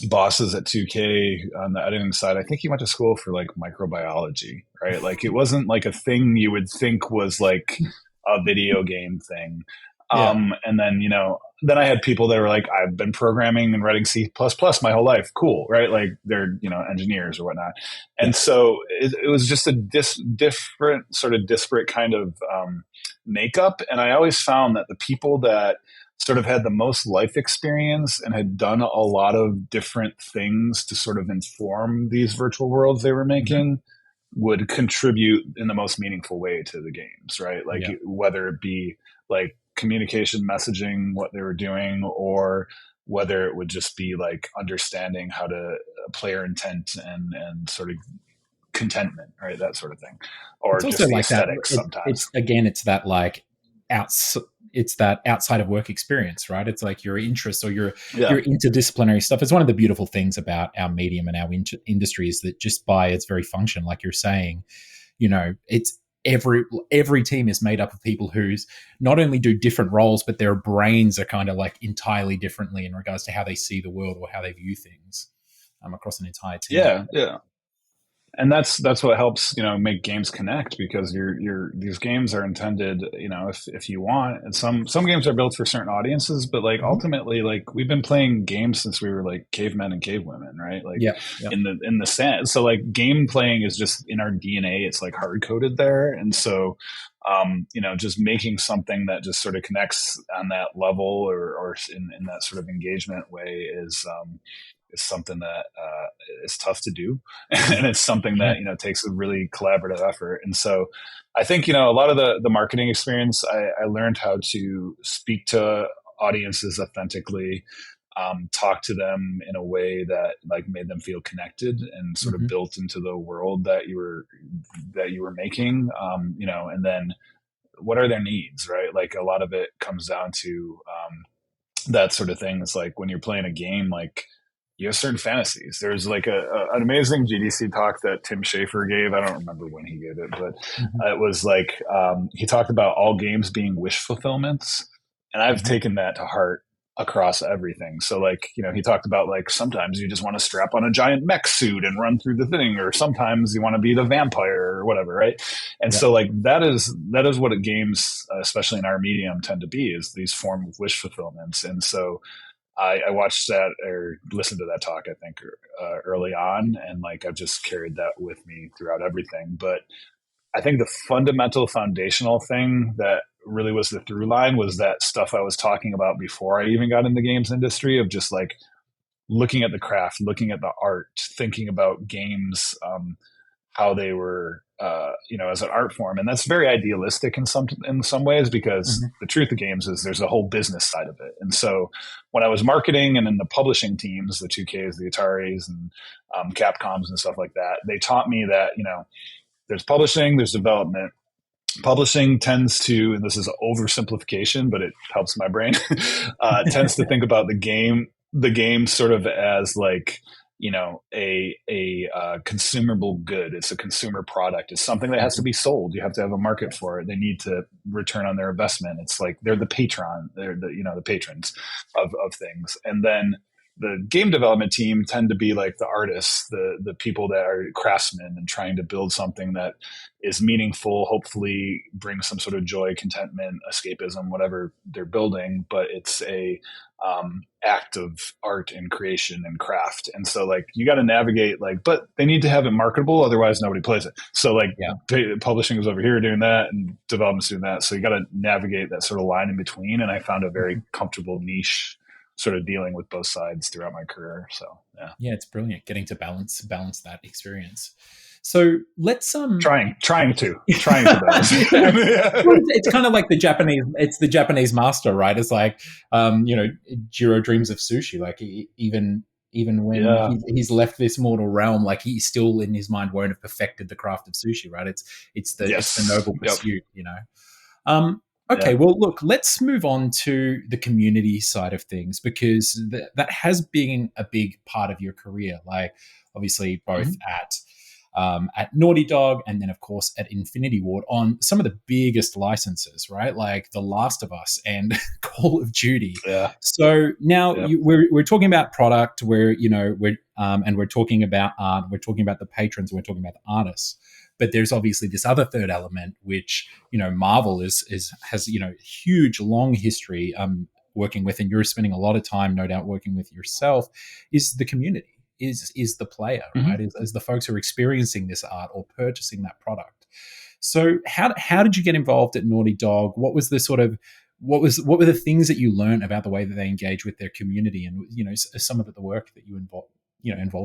bosses at 2K on the editing side, I think he went to school for like microbiology, right? Like it wasn't like a thing you would think was like a video game thing. Yeah. And then, then I had people that were like, I've been programming and writing C++ my whole life. Cool. Right. Like they're, engineers or whatnot. And so it was just a different sort of disparate kind of makeup. And I always found that the people that sort of had the most life experience and had done a lot of different things to sort of inform these virtual worlds they were making would contribute in the most meaningful way to the games, right? Like whether it be like communication messaging, what they were doing, or whether it would just be like understanding how to player intent and sort of contentment, right? That sort of thing. Or It's just also the like that. aesthetics sometimes. It's that like it's that outside of work experience, right? It's like your interests or your interdisciplinary stuff. It's one of the beautiful things about our medium and our industry is that just by its very function, like you're saying, it's every team is made up of people who's not only do different roles, but their brains are kind of like entirely differently in regards to how they see the world or how they view things across an entire team. Yeah. And that's what helps make games connect, because these games are intended if you want, and some games are built for certain audiences, but like ultimately like we've been playing games since we were like cavemen and cavewomen, right? Like in the sand. So like game playing is just in our DNA. It's like hard coded there, and so just making something that just sort of connects on that level or in that sort of engagement way is something that is tough to do, and it's something that takes a really collaborative effort. And so, I think a lot of the marketing experience, I learned how to speak to audiences authentically, talk to them in a way that like made them feel connected and sort of built into the world that you were making. And then what are their needs, right? Like a lot of it comes down to that sort of thing. It's like when you're playing a game, like you have certain fantasies. There's like an amazing GDC talk that Tim Schafer gave. I don't remember when he gave it, but it was like he talked about all games being wish fulfillments, and I've taken that to heart across everything. So like he talked about like sometimes you just want to strap on a giant mech suit and run through the thing, or sometimes you want to be the vampire or whatever, right? And so like that is what games, especially in our medium, tend to be, is these form of wish fulfillments. And so I watched that or listened to that talk, I think, early on. And like, I've just carried that with me throughout everything. But I think the foundational thing that really was the through line was that stuff I was talking about before I even got in the games industry, of just like looking at the craft, looking at the art, thinking about games, how they were, as an art form. And that's very idealistic in some ways, because the truth of games is there's a whole business side of it. And so when I was marketing and in the publishing teams, the 2Ks, the Ataris and Capcoms and stuff like that, they taught me that, there's publishing, there's development. Publishing tends to, and this is oversimplification, but it helps my brain, tends to think about the game sort of as like, a consumable good. It's a consumer product. It's something that has to be sold. You have to have a market for it. They need to return on their investment. It's like they're the patron. They're the patrons of things. And then the game development team tend to be like the artists, the people that are craftsmen and trying to build something that is meaningful, hopefully brings some sort of joy, contentment, escapism, whatever they're building. But it's a act of art and creation and craft. And so like you got to navigate like, but they need to have it marketable, otherwise nobody plays it. So like publishing is over here doing that and development's doing that. So you got to navigate that sort of line in between. And I found a very comfortable niche sort of dealing with both sides throughout my career. So yeah, it's brilliant getting to balance that experience. So let's trying to balance. Well, it's kind of like the Japanese master, right? It's like Jiro dreams of sushi. Like even when he's left this mortal realm, like he still in his mind won't have perfected the craft of sushi, right? It's the noble pursuit, Okay, well, look, let's move on to the community side of things, because that has been a big part of your career. Like, obviously, both at Naughty Dog and then, of course, at Infinity Ward on some of the biggest licenses, right? Like The Last of Us and Call of Duty. Yeah. So now we're talking about product, we're talking about art, we're talking about the patrons, we're talking about the artists. But there's obviously this other third element, which Marvel has huge long history working with, and you're spending a lot of time, no doubt, working with yourself. Is the community, is the player, right? Is the folks who are experiencing this art or purchasing that product. So how did you get involved at Naughty Dog? What was the sort of what were the things that you learned about the way that they engage with their community, and some of the work that you involved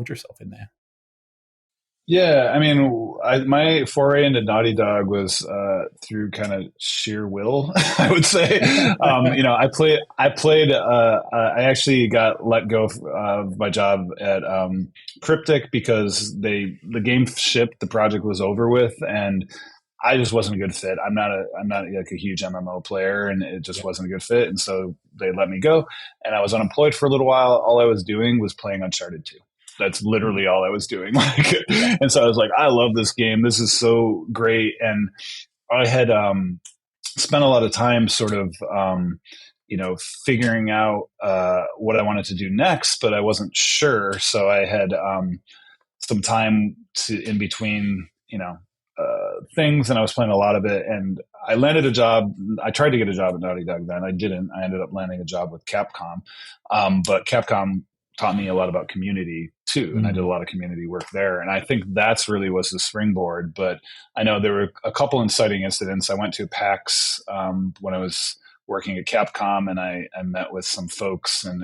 yourself in there? Yeah, I mean, my foray into Naughty Dog was through kind of sheer will, I would say. I actually got let go of my job at Cryptic because the game shipped, the project was over with, and I just wasn't a good fit. I'm not like a huge MMO player, and it just wasn't a good fit, and so they let me go, and I was unemployed for a little while. All I was doing was playing Uncharted 2. That's literally all I was doing. And so I was like, I love this game. This is so great. And I had spent a lot of time sort of, figuring out what I wanted to do next, but I wasn't sure. So I had some time in between, things, and I was playing a lot of it. And I landed a job. I tried to get a job at Naughty Dog then. I didn't. I ended up landing a job with Capcom. But Capcom taught me a lot about community too. And I did a lot of community work there. And I think that's really was the springboard. But I know there were a couple inciting incidents. I went to PAX when I was working at Capcom, and I met with some folks, and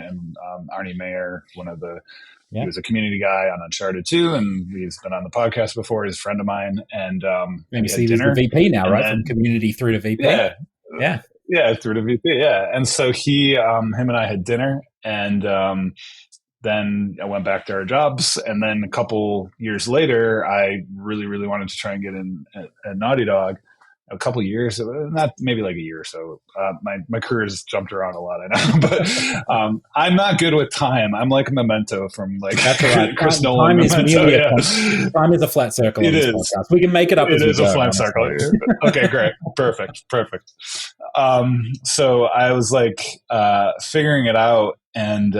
Arnie Mayer, he was a community guy on Uncharted 2, and he's been on the podcast before. He's a friend of mine. And he's the VP now, right? From community through to VP. Yeah, through to VP. Yeah. And so him and I had dinner, and then I went back to our jobs. And then a couple years later, I really, really wanted to try and get in at Naughty Dog. A couple years, not maybe like a year or so. My career has jumped around a lot, I know, but I'm not good with time. I'm like a Memento from that's right. Chris Nolan. Time is a flat circle. It is. Podcast. We can make it up. It is a flat circle. Okay, great, perfect. So I was like figuring it out, and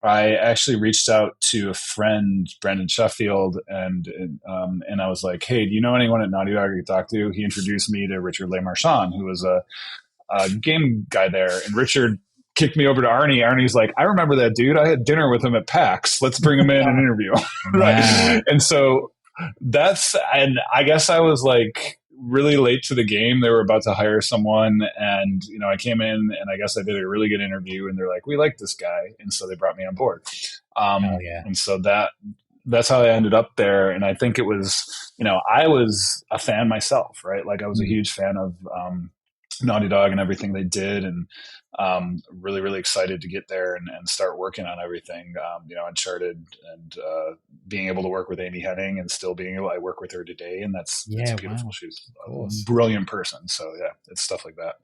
I actually reached out to a friend, Brendan Sheffield, and I was like, "Hey, do you know anyone at Naughty Dog I could talk to?" He introduced me to Richard LeMarchand, who was a game guy there, and Richard kicked me over to Arnie. Arnie's like, "I remember that dude. I had dinner with him at PAX. Let's bring him in and interview him." Right? And so and I guess I was like really late to the game. They were about to hire someone, and I came in, and I guess I did a really good interview, and they're like, "We like this guy," and so they brought me on board. And so that's how I ended up there. And I think it was, I was a fan myself, right? Like I was a huge fan of Naughty Dog and everything they did, and really, really excited to get there and start working on everything. Uncharted, and being able to work with Amy Hennig, and still being able, I work with her today, and it's beautiful. Wow. She's a brilliant person. So yeah, it's stuff like that.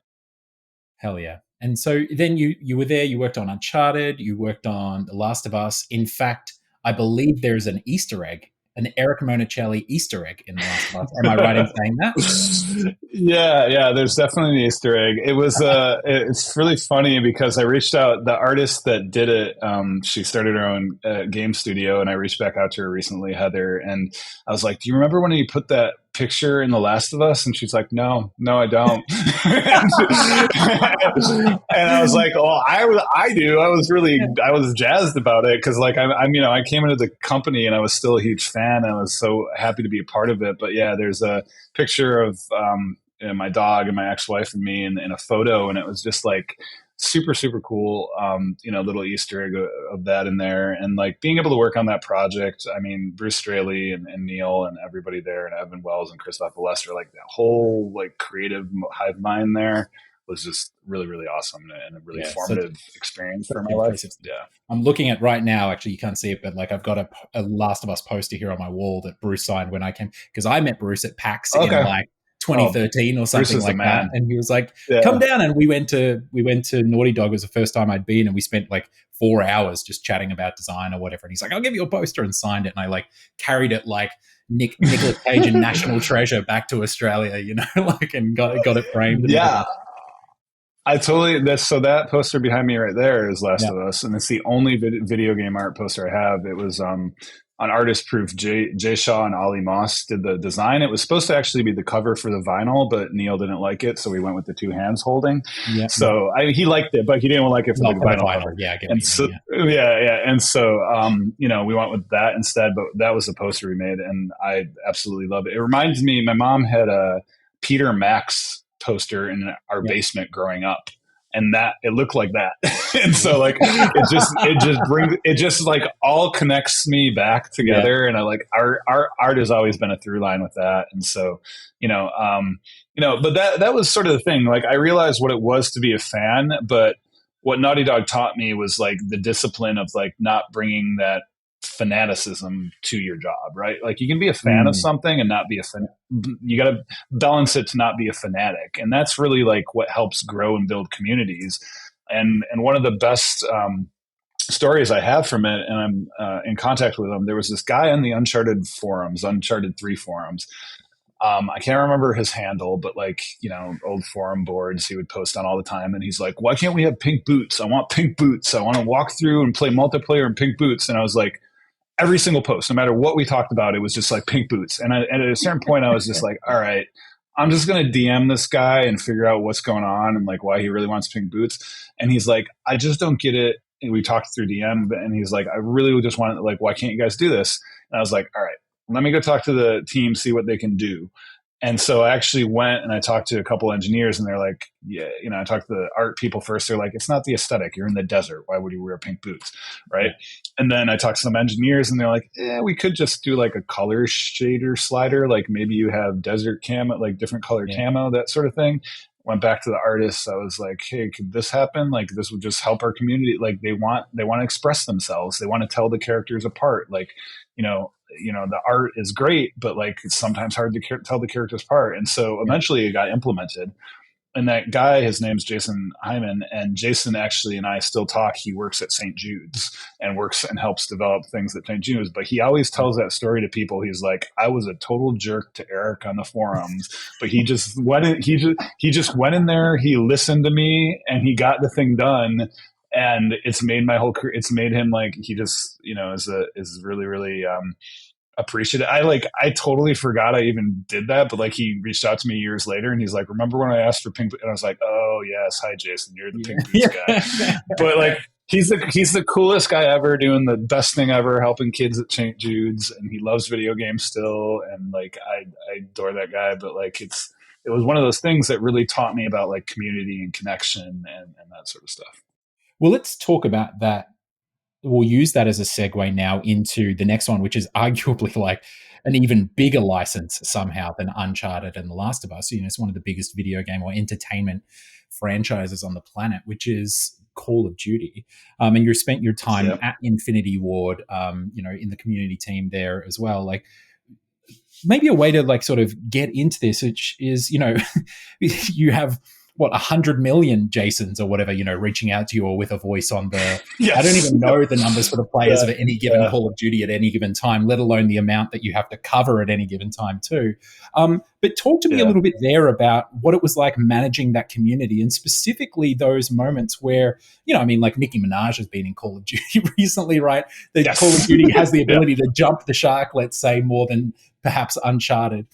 Hell yeah. And so then you were there, you worked on Uncharted, you worked on The Last of Us. In fact, I believe there's an Easter egg, an Eric Monacelli Easter egg in The Last of Us. Am I right in saying that? Yeah, there's definitely an Easter egg. It was it's really funny because I reached out, the artist that did it, she started her own game studio, and I reached back out to her recently, Heather, and I was like, "Do you remember when you put that picture in The Last of Us?" And she's like, no, I don't. And I was like, "Oh, I do." I was jazzed about it because like I came into the company and I was still a huge fan, and I was so happy to be a part of it. But yeah, there's a picture of my dog and my ex-wife and me in a photo, and it was just like super, super cool. Little Easter egg of that in there, and like being able to work on that project. I mean, Bruce Straley and Neil and everybody there, and Evan Wells and Christoph Lester, like that whole like creative hive mind there was just really, really awesome and a really formative experience for my life. Yeah. I'm looking at right now, actually, you can't see it, but like I've got a Last of Us poster here on my wall that Bruce signed when I came, because I met Bruce at PAX in like 2013 or something like that. And he was like, come down. And we went to Naughty Dog. It was the first time I'd been, and we spent like 4 hours just chatting about design or whatever. And he's like, I'll give you a poster, and signed it. And I like carried it like Nicolas Cage and National Treasure back to Australia, like, and got it framed. Yeah. I totally, so that poster behind me right there is Last of Us, and it's the only video game art poster I have. It was on Artist Proof. Jay Shaw and Ollie Moss did the design. It was supposed to actually be the cover for the vinyl, but Neil didn't like it, so we went with the two hands holding. Yeah. So he liked it, but he didn't like it for the vinyl cover. Yeah, and so and so we went with that instead. But that was the poster we made, and I absolutely love it. It reminds me, my mom had a Peter Max poster in our basement growing up, and that it looked like that. And so like it just like all connects me back together. And I like our art has always been a through line with that. And so but that was sort of the thing. Like I realized what it was to be a fan, but what Naughty Dog taught me was like the discipline of like not bringing that fanaticism to your job, right? Like you can be a fan of something and not be a fan. You got to balance it to not be a fanatic. And that's really like what helps grow and build communities. And one of the best stories I have from it, and I'm in contact with him, there was this guy on the Uncharted forums, Uncharted 3 forums. I can't remember his handle, but like, old forum boards he would post on all the time. And he's like, why can't we have pink boots? I want pink boots. I want to walk through and play multiplayer in pink boots. And I was like, every single post, no matter what we talked about, it was just like pink boots. And at a certain point, I was just like, all right, I'm just going to DM this guy and figure out what's going on and like why he really wants pink boots. And he's like, I just don't get it. And we talked through DM, and he's like, I really just want to, like, why can't you guys do this? And I was like, all right, let me go talk to the team, see what they can do. And so I actually went and I talked to a couple engineers, and they're like, I talked to the art people first. They're like, it's not the aesthetic. You're in the desert. Why would you wear pink boots? Right. And then I talked to some engineers, and they're like, we could just do like a color shader slider. Like maybe you have desert camo, like different color camo, that sort of thing. Went back to the artists. I was like, hey, could this happen? Like this would just help our community. Like they want to express themselves. They want to tell the characters apart. Like, the art is great, but like it's sometimes hard to tell the characters apart. And so eventually it got implemented. And that guy, his name's Jason Hyman, and Jason actually and I still talk. He works at St. Jude's and works and helps develop things at St. Jude's. But he always tells that story to people. He's like, I was a total jerk to Eric on the forums, but he just went in, he just went in there. He listened to me and he got the thing done. And it's made my whole career. It's made him like, he just, is really, really, appreciative. I totally forgot I even did that, but like he reached out to me years later and he's like, remember when I asked for pink? And I was like, oh yes, hi Jason, you're the pink boots guy. But like he's the coolest guy ever, doing the best thing ever, helping kids at St. Jude's, and he loves video games still. And like I adore that guy. But like it was one of those things that really taught me about like community and connection and that sort of stuff. Well, let's talk about that. We'll use that as a segue now into the next one, which is arguably like an even bigger license somehow than Uncharted and The Last of Us. It's one of the biggest video game or entertainment franchises on the planet, which is Call of Duty. And you spent your time at Infinity Ward, in the community team there as well. Like maybe a way to like sort of get into this, which is, you have 100 million Jasons or whatever, reaching out to you or with a voice on the, I don't even know the numbers for the players of any given Call of Duty at any given time, let alone the amount that you have to cover at any given time too. But talk to me a little bit there about what it was like managing that community, and specifically those moments where, like Nicki Minaj has been in Call of Duty recently, right? That Call of Duty has the ability to jump the shark, let's say, more than perhaps Uncharted.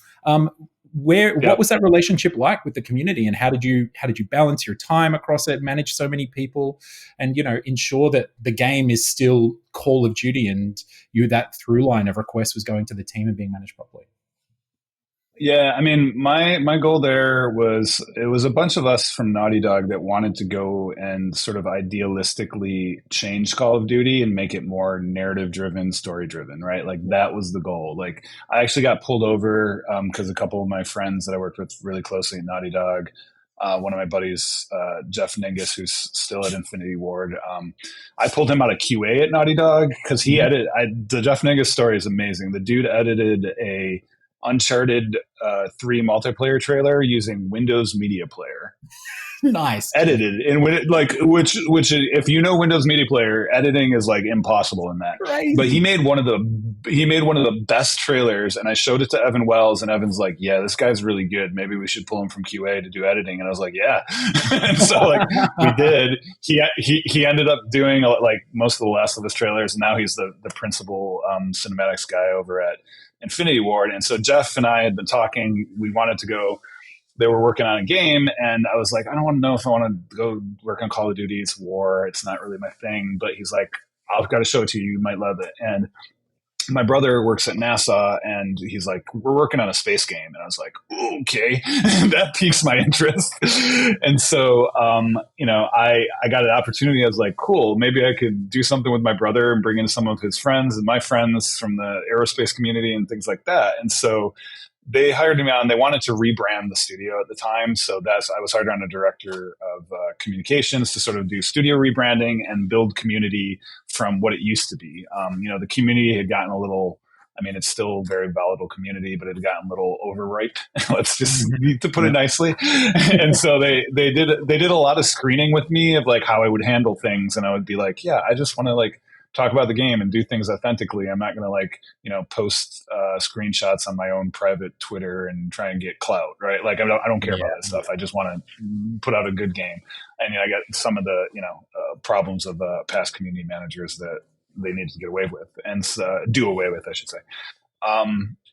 What was that relationship like with the community, and how did you balance your time across it, manage so many people, and ensure that the game is still Call of Duty and that through line of requests was going to the team and being managed properly? Yeah, I mean, my goal there was it was a bunch of us from Naughty Dog that wanted to go and sort of idealistically change Call of Duty and make it more narrative driven, story driven, right? Like that was the goal. Like I actually got pulled over because a couple of my friends that I worked with really closely at Naughty Dog. One of my buddies, Jeff Ningus, who's still at Infinity Ward, I pulled him out of QA at Naughty Dog because he edited. The Jeff Ningus story is amazing. The dude edited a Uncharted 3 multiplayer trailer using Windows Media Player. Nice. Edited and when it, like which if you know Windows Media Player, editing is like impossible in that. Crazy. But he made one of the best trailers, and I showed it to Evan Wells, and Evan's like, "Yeah, this guy's really good. Maybe we should pull him from QA to do editing." And I was like, "Yeah." And so like we did. He ended up doing like most of the Last of Us trailers, and now he's the principal cinematics guy over at Infinity Ward. And so Jeff and I had been talking. We wanted to go. They were working on a game, and I was like, I don't want to know if I want to go work on Call of Duty. It's war. It's not really my thing. But he's like, I've got to show it to you. You might love it. And my brother works at NASA, and he's like, we're working on a space game. And I was like, okay, that piques my interest. And so, I got an opportunity. I was like, cool, maybe I could do something with my brother and bring in some of his friends and my friends from the aerospace community and things like that. And so they hired me on. They wanted to rebrand the studio at the time, so I was hired on a director of communications to sort of do studio rebranding and build community from what it used to be. The community had gotten a little. I mean, it's still a very volatile community, but it had gotten a little overripe. Let's just to put it nicely. And so they did a lot of screening with me of like how I would handle things, and I would be like, yeah, I just want to like talk about the game and do things authentically. I'm not going to post screenshots on my own private Twitter and try and get clout, right? Like I don't care about that stuff. I just want to put out a good game. And I got some of the problems of past community managers that they needed to get away with and do away with, I should say.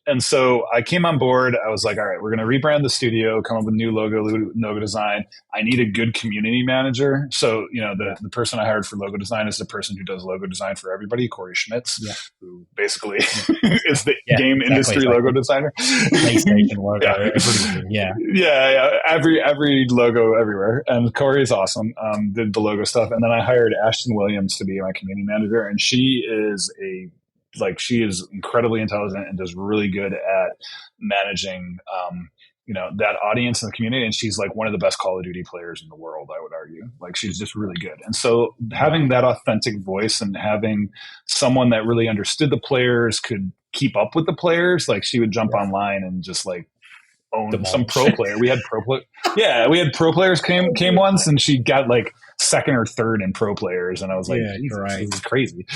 And so I came on board. I was like, all right, we're going to rebrand the studio, come up with new logo design. I need a good community manager. So, the person I hired for logo design is the person who does logo design for everybody, Corey Schmitz, who basically is the game industry logo designer. PlayStation logo. Every logo everywhere. And Corey is awesome. Did the logo stuff. And then I hired Ashton Williams to be my community manager. And she is incredibly intelligent and does really good at managing, that audience in the community. And she's like one of the best Call of Duty players in the world, I would argue. Like she's just really good. And so having that authentic voice and having someone that really understood the players, could keep up with the players, like she would jump online and just like own some pro player. We had pro players came once, and she got like second or third in pro players, and I was like, this is crazy.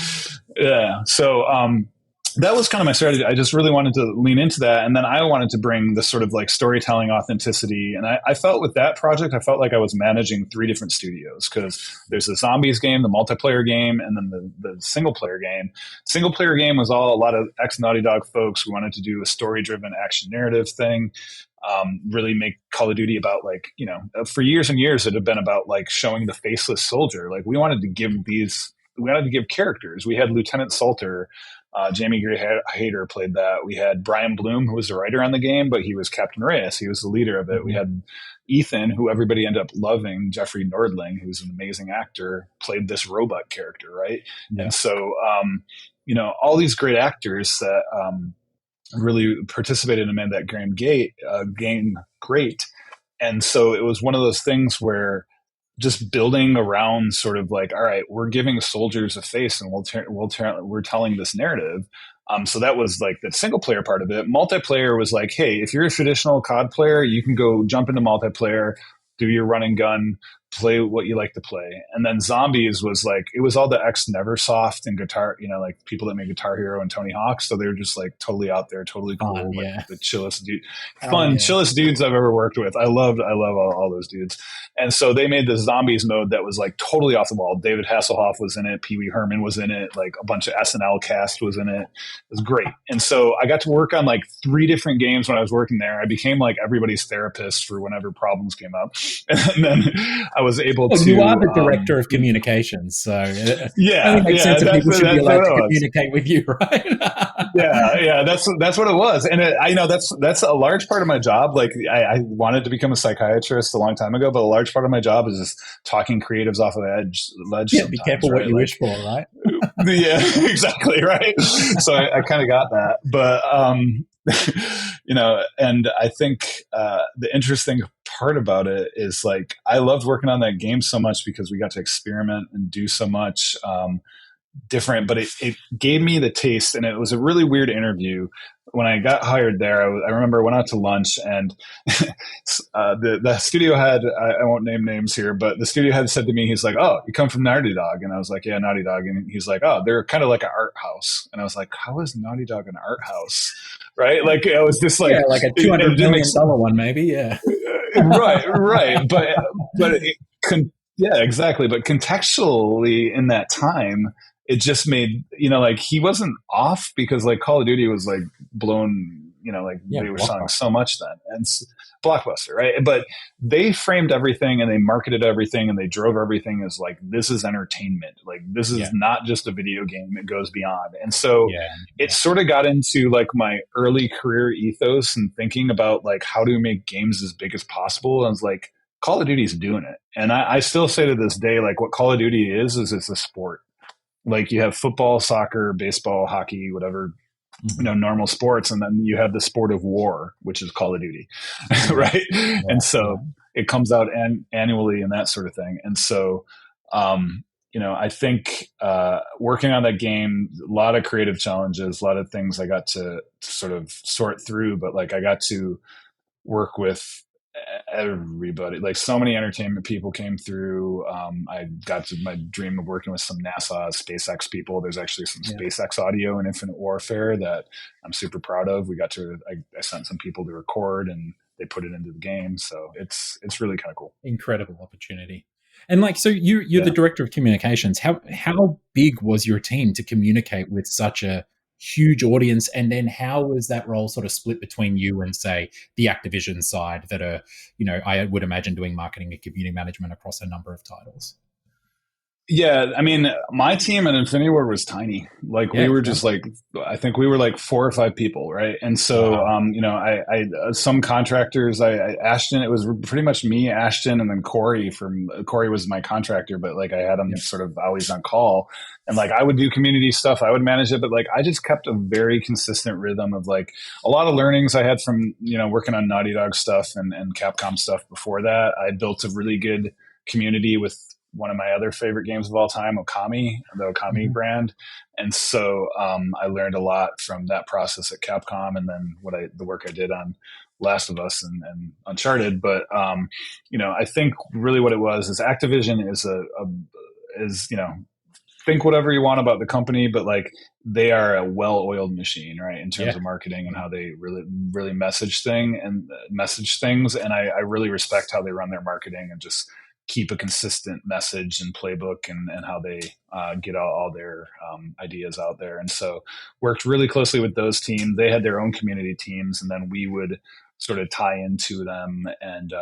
Yeah. So that was kind of my strategy. I just really wanted to lean into that, and then I wanted to bring this sort of like storytelling authenticity. And I felt with that project, I felt like I was managing 3 different studios, because there's the zombies game, the multiplayer game, and then the single player game. Single player game was a lot of ex Naughty Dog folks who wanted to do a story driven action narrative thing. Really make Call of Duty about for years and years it had been about like showing the faceless soldier. Like we wanted to give characters. We had Lieutenant Salter, Jamie Gray Hader played that. We had Brian Bloom, who was the writer on the game, but he was Captain Reyes. He was the leader of it. We had Ethan, who everybody ended up loving, Jeffrey Nordling, who's an amazing actor, played this robot character, right? Yeah. And so, all these great actors that really participated and made that game great. And so it was one of those things where just building around sort of like, all right, we're giving soldiers a face, and we're telling this narrative. So that was like the single player part of it. Multiplayer was like, hey, if you're a traditional COD player, you can go jump into multiplayer, do your run and gun, play what you like to play. And then Zombies was like, it was all the ex Neversoft and Guitar, like people that made Guitar Hero and Tony Hawk. So they were just like totally out there, totally cool. Like the chillest chillest dudes I've ever worked with. I love all those dudes. And so they made the Zombies mode that was like totally off the wall. David Hasselhoff was in it. Pee Wee Herman was in it. Like a bunch of SNL cast was in it. It was great. And so I got to work on like 3 different games when I was working there. I became like everybody's therapist for whenever problems came up. And then I I was able Well, to. you are the director of communications, so it only Yeah, makes sense that people should be that's allowed what to it was. communicate with you, right? Yeah, that's what it was, and I know that's a large part of my job. Like I wanted to become a psychiatrist a long time ago, but a large part of my job is just talking creatives off of the ledge Yeah, be sometimes, careful what right? you Like, wish for, right? yeah, exactly, right. So I kind of got that, but and I think the interesting part about it is like I loved working on that game so much because we got to experiment and do so much. Different, but it gave me the taste, and it was a really weird interview. When I got hired there, I remember I went out to lunch, and the studio head, I won't name names here, but the studio head said to me, he's like, "Oh, you come from Naughty Dog?" And I was like, "Yeah, Naughty Dog." And he's like, "Oh, they're kind of like an art house." And I was like, "How is Naughty Dog an art house?" Right? Like I was just like, Yeah, like a $200 million one, maybe. Yeah. right. But yeah, exactly. But contextually in that time, it just made, like he wasn't off because like Call of Duty was like blown, like they were selling so much then, and Blockbuster, right? But they framed everything and they marketed everything and they drove everything as like, this is entertainment. Like this is not just a video game. It goes beyond. And so it sort of got into like my early career ethos and thinking about like, how do we make games as big as possible? And I was like, Call of Duty is doing it. And I still say to this day, like what Call of Duty is it's a sport. Like you have football, soccer, baseball, hockey, whatever, normal sports. And then you have the sport of war, which is Call of Duty. Right. Yeah, and so it comes out annually and that sort of thing. And so, I think working on that game, a lot of creative challenges, a lot of things I got to sort of sort through, but like I got to work with everybody, like so many entertainment people came through. I got to my dream of working with some NASA, SpaceX people. There's actually some SpaceX audio in Infinite Warfare that I'm super proud of. We got to, I sent some people to record and they put it into the game. So it's really kind of cool. Incredible opportunity. And like, so you're the director of communications. How big was your team to communicate with such a huge audience, and then how was that role sort of split between you and say the Activision side that are, I would imagine doing marketing and community management across a number of titles? Yeah, I mean, my team at Infinity Ward was tiny. Like we were just like, I think we were like 4 or 5 people, right? And so, I some contractors, Ashton, it was pretty much me, Ashton, and then Corey was my contractor, but like I had him sort of always on call, and like I would do community stuff, I would manage it, but like I just kept a very consistent rhythm of like a lot of learnings I had from working on Naughty Dog stuff and Capcom stuff before that. I built a really good community with one of my other favorite games of all time, Okami, the Okami brand. And so I learned a lot from that process at Capcom, and then the work I did on Last of Us and Uncharted. But I think really what it was is Activision is think whatever you want about the company, but like they are a well-oiled machine, right? In terms of marketing and how they really, really message things. And I really respect how they run their marketing and just keep a consistent message and playbook and how they get all their ideas out there. And so worked really closely with those teams. They had their own community teams, and then we would sort of tie into them and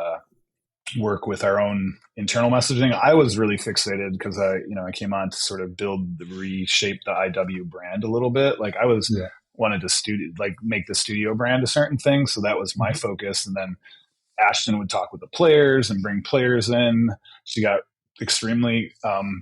work with our own internal messaging. I was really fixated because I came on to sort of reshape the IW brand a little bit. Like I wanted to make the studio brand a certain thing. So that was my focus. And then Ashton would talk with the players and bring players in. She got extremely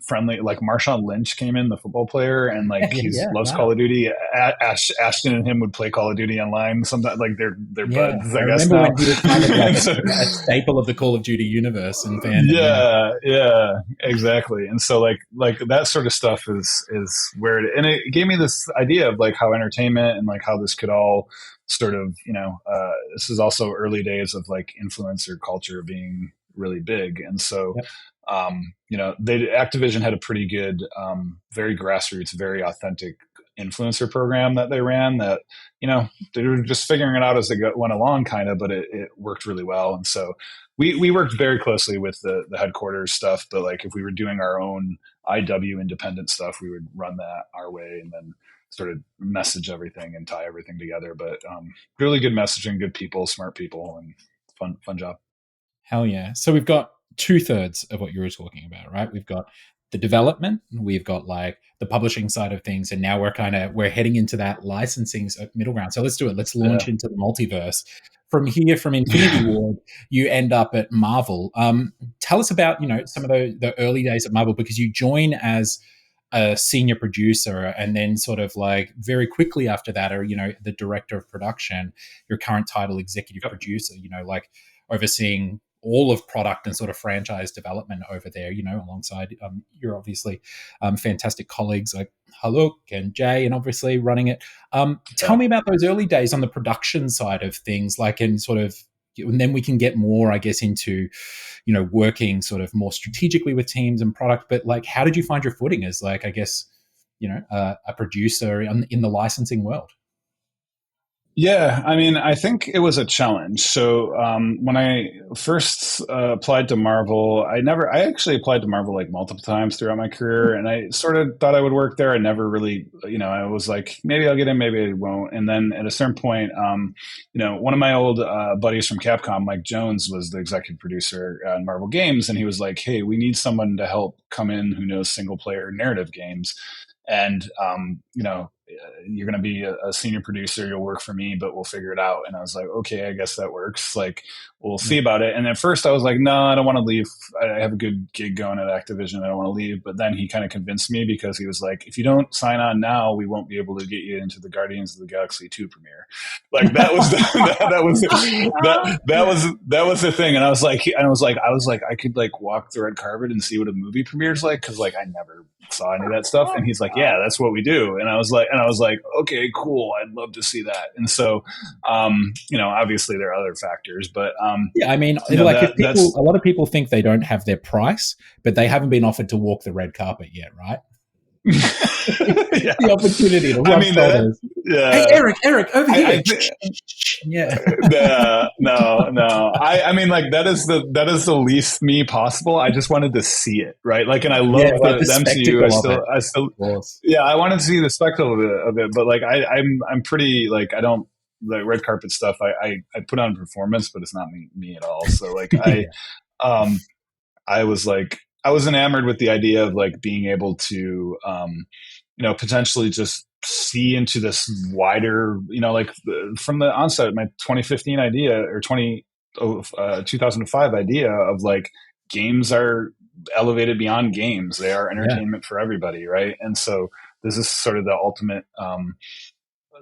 friendly. Like Marshawn Lynch came in, the football player, and like he loves Call of Duty. Ashton and him would play Call of Duty online sometimes. Like they're buds, I guess. Remember when he was kind of like a staple of the Call of Duty universe and fandom. Yeah, exactly. And so like that sort of stuff is where it gave me this idea of like how entertainment and like how this could all sort of this is also early days of like influencer culture being really big. And so Activision had a pretty good very grassroots, very authentic influencer program that they ran that they were just figuring it out as they went along kind of, but it worked really well. And so we worked very closely with the headquarters stuff, but like if we were doing our own IW independent stuff, we would run that our way and then sort of message everything and tie everything together. But really good messaging, good people, smart people, and fun job. Hell yeah. So we've got two-thirds of what you were talking about, right? We've got the development, we've got like the publishing side of things, and now we're heading into that licensing middle ground. So let's do it. Let's launch into the multiverse. From here, from Infinity Ward, you end up at Marvel. Tell us about some of the early days at Marvel, because you join as a senior producer, and then sort of like very quickly after that, or the director of production. Your current title, executive producer. Like overseeing all of product and sort of franchise development over there, alongside your obviously fantastic colleagues like Haluk and Jay, and obviously running it. Tell me about those early days on the production side of things, like, and sort of, and then we can get more, I guess, into, working sort of more strategically with teams and product. But like, how did you find your footing as, like, I guess, a producer in the licensing world? Yeah, I mean, I think it was a challenge. So when I first applied to Marvel, I actually applied to Marvel like multiple times throughout my career, and I sort of thought I would work there. I never really, I was like, maybe I'll get in, maybe I won't. And then at a certain point, one of my old buddies from Capcom, Mike Jones, was the executive producer on Marvel Games, and he was like, hey, we need someone to help come in who knows single player narrative games. And, you're going to be a senior producer. You'll work for me, but we'll figure it out. And I was like, okay, I guess that works. Like, we'll see about it. And at first I was like, no, I don't want to leave. I have a good gig going at Activision. I don't want to leave. But then he kind of convinced me, because he was like, if you don't sign on now, we won't be able to get you into the Guardians of the Galaxy 2 premiere. Like, that was that was the thing. And I was like, I could like walk the red carpet and see what a movie premiere is like, because like I never saw any of that stuff. And he's like, yeah, that's what we do. And I was like, okay, cool, I'd love to see that. And so obviously there are other factors, but yeah, I mean, like, a lot of people think they don't have their price, but they haven't been offered to walk the red carpet yet, right? The opportunity to rub shoulders. Hey, Eric, over here. No. I mean, like, that is the least me possible. I just wanted to see it, right? Like, and I love the MCU. I still, I wanted to see the spectacle of it. But like, I'm pretty, like, I don't, the red carpet stuff. I put on performance, but it's not me at all. So like, I was enamored with the idea of like being able to, potentially just see into this wider, like from the onset, my 2015 idea, or 2005 idea of like, games are elevated beyond games. They are entertainment for everybody. Right. And so this is sort of the ultimate,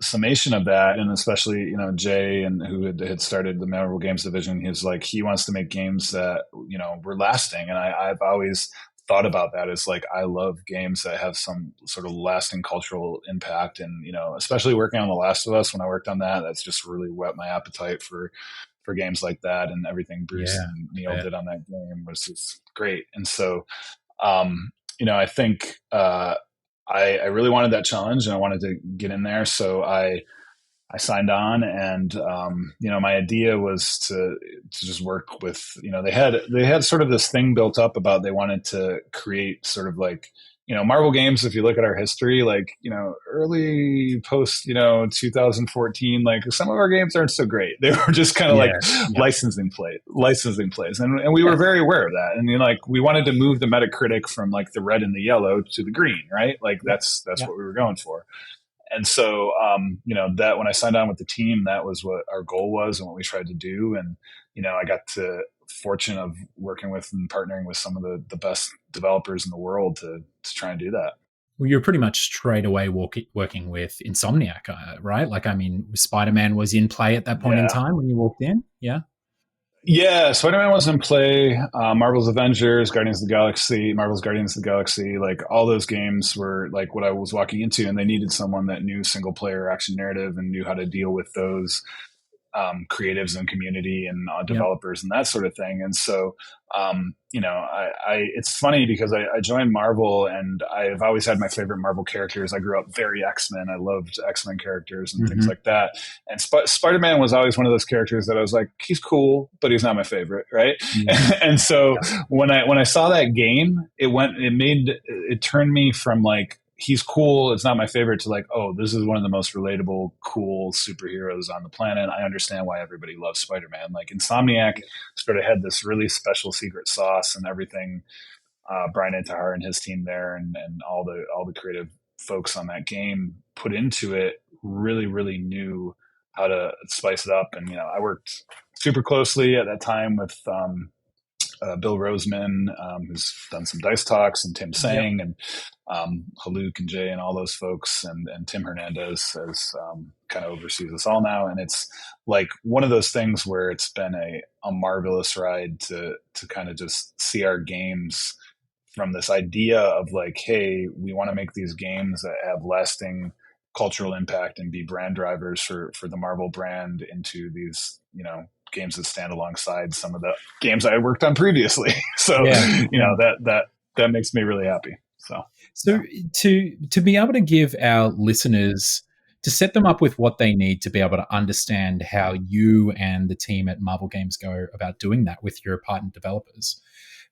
summation of that. And especially, Jay, and who had started the Marvel Games division, he's like, he wants to make games that, were lasting. And I've always thought about that as like, I love games that have some sort of lasting cultural impact. And, especially working on The Last of Us, when I worked on that's just really whet my appetite for games like that. And everything Bruce and Neil did on that game was just great. And so, I think, I really wanted that challenge, and I wanted to get in there. So I signed on, and, my idea was to just work with, they had sort of this thing built up about, they wanted to create sort of like, Marvel Games, if you look at our history, like, early post, 2014, like some of our games aren't so great. They were just kind of licensing plays. And we were very aware of that. And like, we wanted to move the Metacritic from like the red and the yellow to the green, right? Like that's what we were going for. And so, that when I signed on with the team, that was what our goal was and what we tried to do. And, I got the fortune of working with and partnering with some of the best developers in the world to try and do that. Well, you're pretty much straight away working with Insomniac, right? Like, I mean, Spider-Man was in play at that point in time when you walked in. Yeah. Yeah, Spider-Man was in play. Marvel's Avengers, Guardians of the Galaxy, Marvel's Guardians of the Galaxy, like all those games were like what I was walking into, and they needed someone that knew single player action narrative and knew how to deal with those creatives and community and developers and that sort of thing. And so, it's funny because I joined Marvel, and I've always had my favorite Marvel characters. I grew up very X-Men. I loved X-Men characters and things like that. And Spider-Man was always one of those characters that I was like, he's cool, but he's not my favorite. Right. And so when I saw that game, it turned me from like he's cool. It's not my favorite to like, oh, this is one of the most relatable, cool superheroes on the planet. I understand why everybody loves Spider-Man. Like Insomniac sort of had this really special secret sauce and everything. Brian Intihar and his team there, and all the creative folks on that game put into it really, really knew how to spice it up. And, I worked super closely at that time with Bill Roseman, who's done some Dice Talks, and Tim Sang, and Haluk and Jay and all those folks, and Tim Hernandez as kind of oversees us all now. And it's like one of those things where it's been a marvelous ride to kind of just see our games from this idea of like, hey, we want to make these games that have lasting cultural impact and be brand drivers for the Marvel brand into these, games that stand alongside some of the games I worked on previously. So, that makes me really happy. So to be able to give our listeners, to set them up with what they need to be able to understand how you and the team at Marvel Games go about doing that with your partner developers,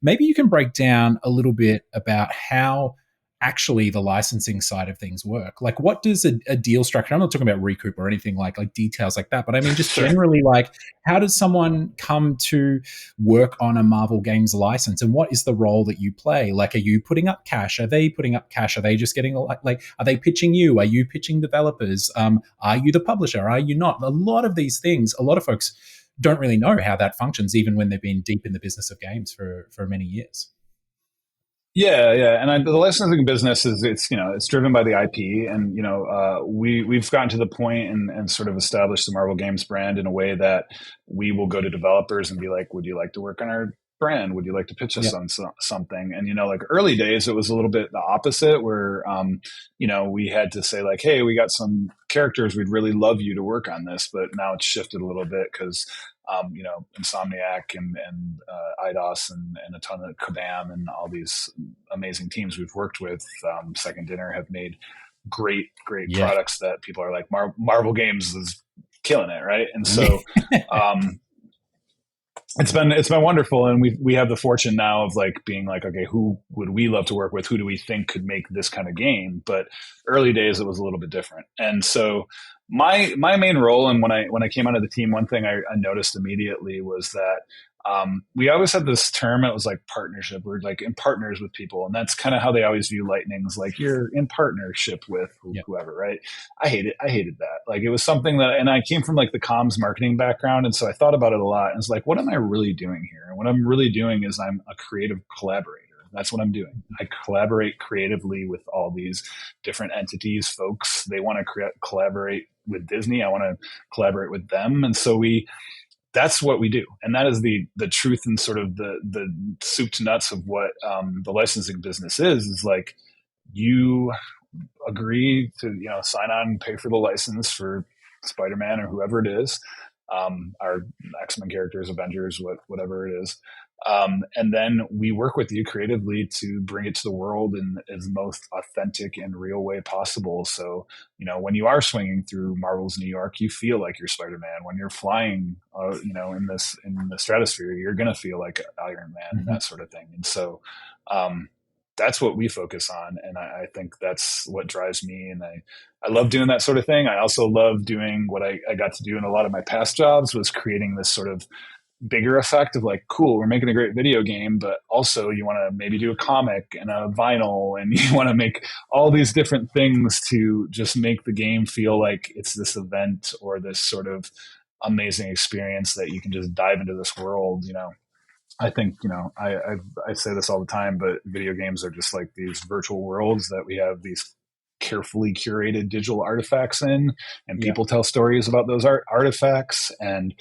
maybe you can break down a little bit about how actually the licensing side of things work. Like, what does a deal structure? I'm not talking about recoup or anything like details like that, but I mean just generally, like, how does someone come to work on a Marvel Games license, and what is the role that you play? Like, are you putting up cash? Are they putting up cash? Are they just getting like? Are they pitching you? Are you pitching developers? Are you the publisher? Are you not? A lot of these things, a lot of folks don't really know how that functions, even when they've been deep in the business of games for many years. Yeah, and the licensing business is it's driven by the IP, and we've gotten to the point and sort of established the Marvel Games brand in a way that we will go to developers and be like, would you like to work on our brand? Would you like to pitch us on something? And like early days, it was a little bit the opposite, where we had to say like, hey, we got some characters, we'd really love you to work on this, but now it's shifted a little bit because Insomniac and AIAS and a ton of Kabam and all these amazing teams we've worked with, Second Dinner, have made great products that people are like, Marvel Games is killing it, right? And so it's been wonderful, and we have the fortune now of like being like, okay, who would we love to work with? Who do we think could make this kind of game? But early days it was a little bit different, and so my main role, and when I came onto the team, one thing I noticed immediately was that we always had this term. It was like partnership. We're like in partners with people, and that's kind of how they always view Lightning's. Like, you're in partnership with whoever, right? I hated that. Like, it was something that, and I came from like the comms marketing background, and so I thought about it a lot. And it's like, what am I really doing here? And what I'm really doing is I'm a creative collaborator. That's what I'm doing. I collaborate creatively with all these different entities, folks. They want to collaborate with Disney. I want to collaborate with them, and so that's what we do. And that is the truth and sort of the soup to nuts of what the licensing business is like, you agree to, sign on and pay for the license for Spider-Man or whoever it is, our X-Men characters, Avengers, whatever it is. And then we work with you creatively to bring it to the world in as most authentic and real way possible. So, when you are swinging through Marvel's New York, you feel like you're Spider-Man. When you're flying, in the stratosphere, you're going to feel like Iron Man, and that sort of thing. And so, that's what we focus on. And I think that's what drives me. And I love doing that sort of thing. I also love doing what I got to do in a lot of my past jobs, was creating this sort of bigger effect of like, cool, we're making a great video game, but also you want to maybe do a comic and a vinyl, and you want to make all these different things to just make the game feel like it's this event or this sort of amazing experience that you can just dive into this world. I think, I say this all the time, but video games are just like these virtual worlds that we have these carefully curated digital artifacts in, and people tell stories about those artifacts. And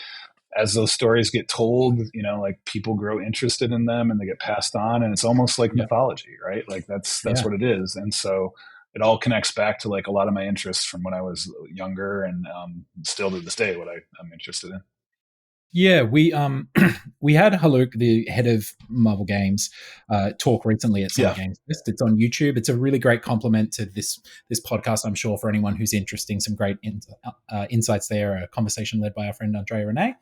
as those stories get told, like, people grow interested in them and they get passed on, and it's almost like mythology, right? Like that's what it is. And so it all connects back to like a lot of my interests from when I was younger, and still to this day, what I'm interested in. Yeah, we had Haluk, the head of Marvel Games, talk recently at Summer Games Fest. It's on YouTube. It's a really great compliment to this podcast, I'm sure, for anyone who's interested. Some great insights there. A conversation led by our friend Andrea Renee.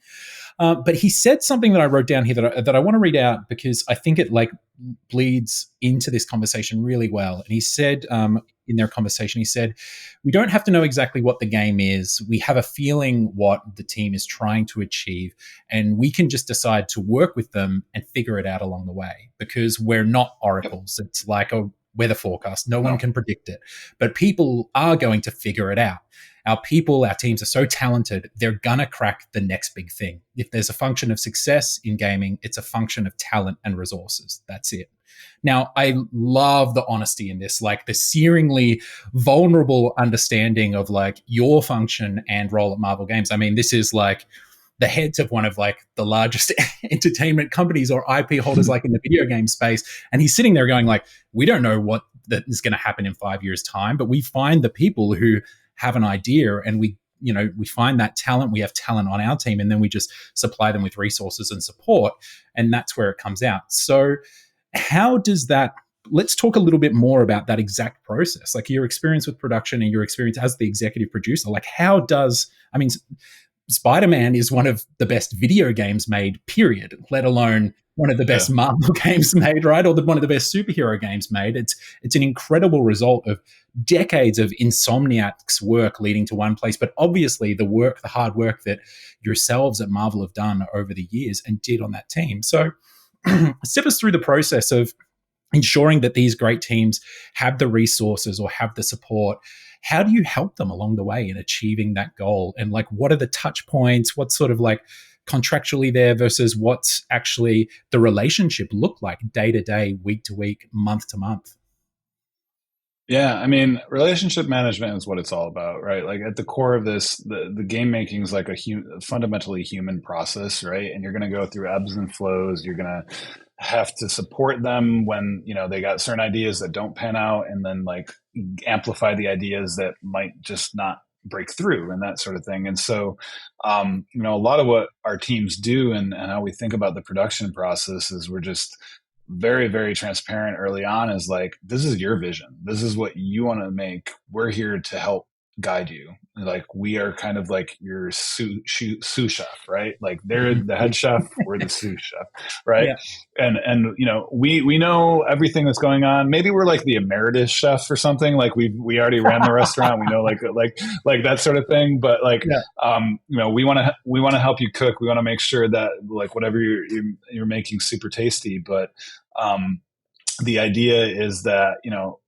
But he said something that I wrote down here that I want to read out, because I think it like bleeds into this conversation really well. And he said, in their conversation. He said, we don't have to know exactly what the game is. We have a feeling what the team is trying to achieve, and we can just decide to work with them and figure it out along the way, because we're not oracles. It's like a weather forecast. No one can predict it, but people are going to figure it out. Our people, our teams are so talented, they're gonna crack the next big thing. If there's a function of success in gaming, it's a function of talent and resources. That's it. Now, I love the honesty in this, like the searingly vulnerable understanding of like your function and role at Marvel Games. I mean, this is like the heads of one of like the largest entertainment companies or IP holders like in the video game space. And he's sitting there going like, we don't know what that is going to happen in 5 years' time, but we find the people who have an idea, and we find that talent. We have talent on our team, and then we just supply them with resources and support. And that's where it comes out. So how does that, let's talk a little bit more about that exact process, like your experience with production and your experience as the executive producer. Like Spider-Man is one of the best video games made, period, let alone one of the best Marvel games made, right? Or one of the best superhero games made. It's an incredible result of decades of Insomniac's work leading to one place, but obviously the hard work that yourselves at Marvel have done over the years and did on that team. So step us through the process of ensuring that these great teams have the resources or have the support. How do you help them along the way in achieving that goal? And like, what are the touch points? What's sort of like contractually there versus what's actually the relationship look like day to day, week to week, month to month? Yeah, I mean, relationship management is what it's all about, right? Like at the core of this, the game making is like a fundamentally human process, right? And you're going to go through ebbs and flows. You're going to have to support them when, they got certain ideas that don't pan out, and then like amplify the ideas that might just not break through and that sort of thing. And so, a lot of what our teams do and how we think about the production process is we're just very, very transparent early on, is like, this is your vision. This is what you want to make. We're here to help guide you. Like, we are kind of like your sous chef, right? Like, they're the head chef, we're the sous chef, right? Yeah. And we know everything that's going on. Maybe we're like the emeritus chef or something. Like we already ran the restaurant. We know like that sort of thing. But like, we want to help you cook. We want to make sure that like whatever you're making super tasty. But the idea is that,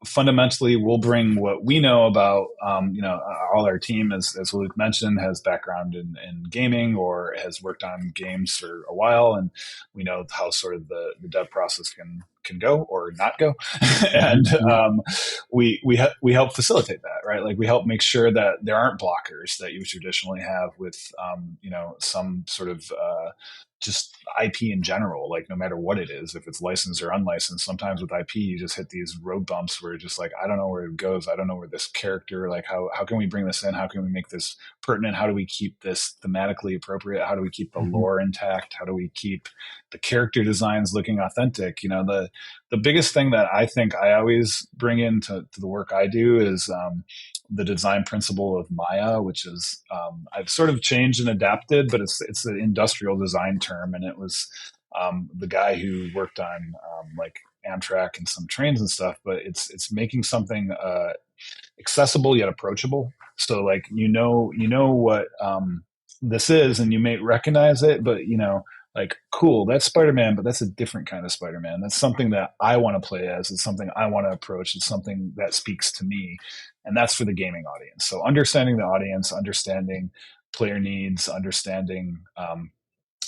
fundamentally we'll bring what we know about, all our team, as Luke mentioned, has background in gaming or has worked on games for a while. And we know how sort of the dev process can go or not go. And we help facilitate that, right? Like, we help make sure that there aren't blockers that you traditionally have with, some sort of, just IP in general, like no matter what it is, if it's licensed or unlicensed. Sometimes with IP, you just hit these road bumps where you're just like, I don't know where it goes. I don't know where this character, like how can we bring this in? How can we make this pertinent? How do we keep this thematically appropriate? How do we keep the lore intact? How do we keep the character designs looking authentic? The biggest thing that I think I always bring into the work I do is the design principle of Maya, which is I've sort of changed and adapted, but it's an industrial design term, and it was the guy who worked on like Amtrak and some trains and stuff. But it's making something accessible yet approachable. So like what this is, and you may recognize it, but like, cool, that's Spider-Man, but that's a different kind of Spider-Man. That's something that I want to play as. It's something I want to approach. It's something that speaks to me. And that's for the gaming audience. So understanding the audience, understanding player needs, understanding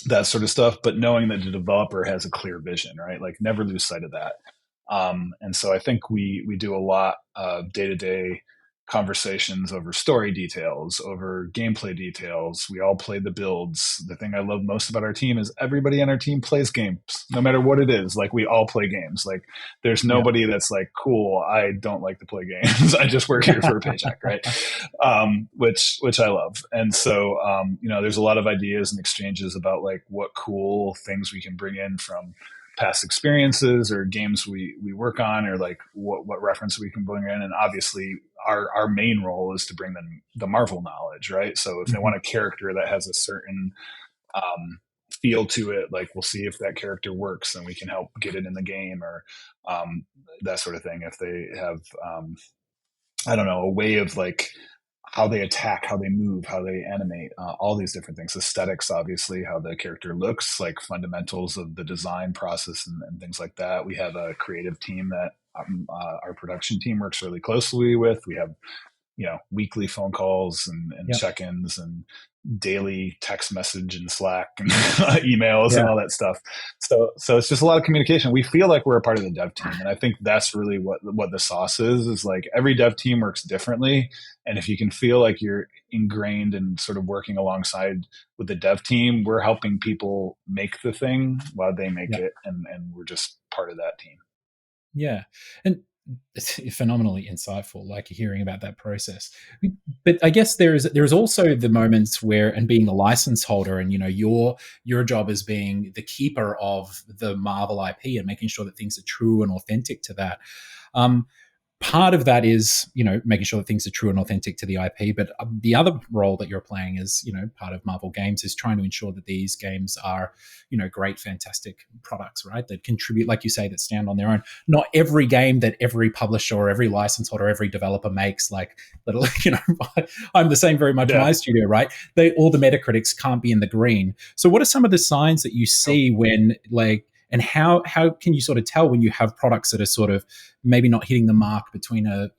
that sort of stuff, but knowing that the developer has a clear vision, right? Like, never lose sight of that. And so I think we do a lot of day-to-day conversations over story details, over gameplay details. We all play the builds. The thing I love most about our team is everybody on our team plays games, no matter what it is. Like, we all play games. Like, there's nobody that's like, cool, I don't like to play games. I just work here for a paycheck, right? Which I love. And so, there's a lot of ideas and exchanges about like what cool things we can bring in from past experiences or games we work on, or like what reference we can bring in. And obviously our main role is to bring them the Marvel knowledge, right? So if they want a character that has a certain feel to it, like, we'll see if that character works and we can help get it in the game, or that sort of thing. If they have I don't know, a way of like how they attack, how they move, how they animate, all these different things. Aesthetics, obviously, how the character looks, like fundamentals of the design process and things like that. We have a creative team that our production team works really closely with. We have, weekly phone calls and Yeah. check-ins and daily text message and Slack and emails and all that stuff. So it's just a lot of communication. We feel like we're a part of the dev team, and I think that's really what the sauce is like every dev team works differently, and if you can feel like you're ingrained and sort of working alongside with the dev team, we're helping people make the thing while they make it, and we're just part of that team. Yeah. And it's phenomenally insightful, like hearing about that process. But I guess there's also the moments where, and being the license holder, and your job as being the keeper of the Marvel IP and making sure that things are true and authentic to that. Part of that is making sure that things are true and authentic to the IP, but the other role that you're playing as part of Marvel Games is trying to ensure that these games are great, fantastic products, right, that contribute, like you say, that stand on their own. Not every game that every publisher or every license holder, every developer makes, like I'm the same very much in my studio, right? All the Metacritics can't be in the green. So what are some of the signs that you see when and how can you sort of tell when you have products that are sort of maybe not hitting the mark between a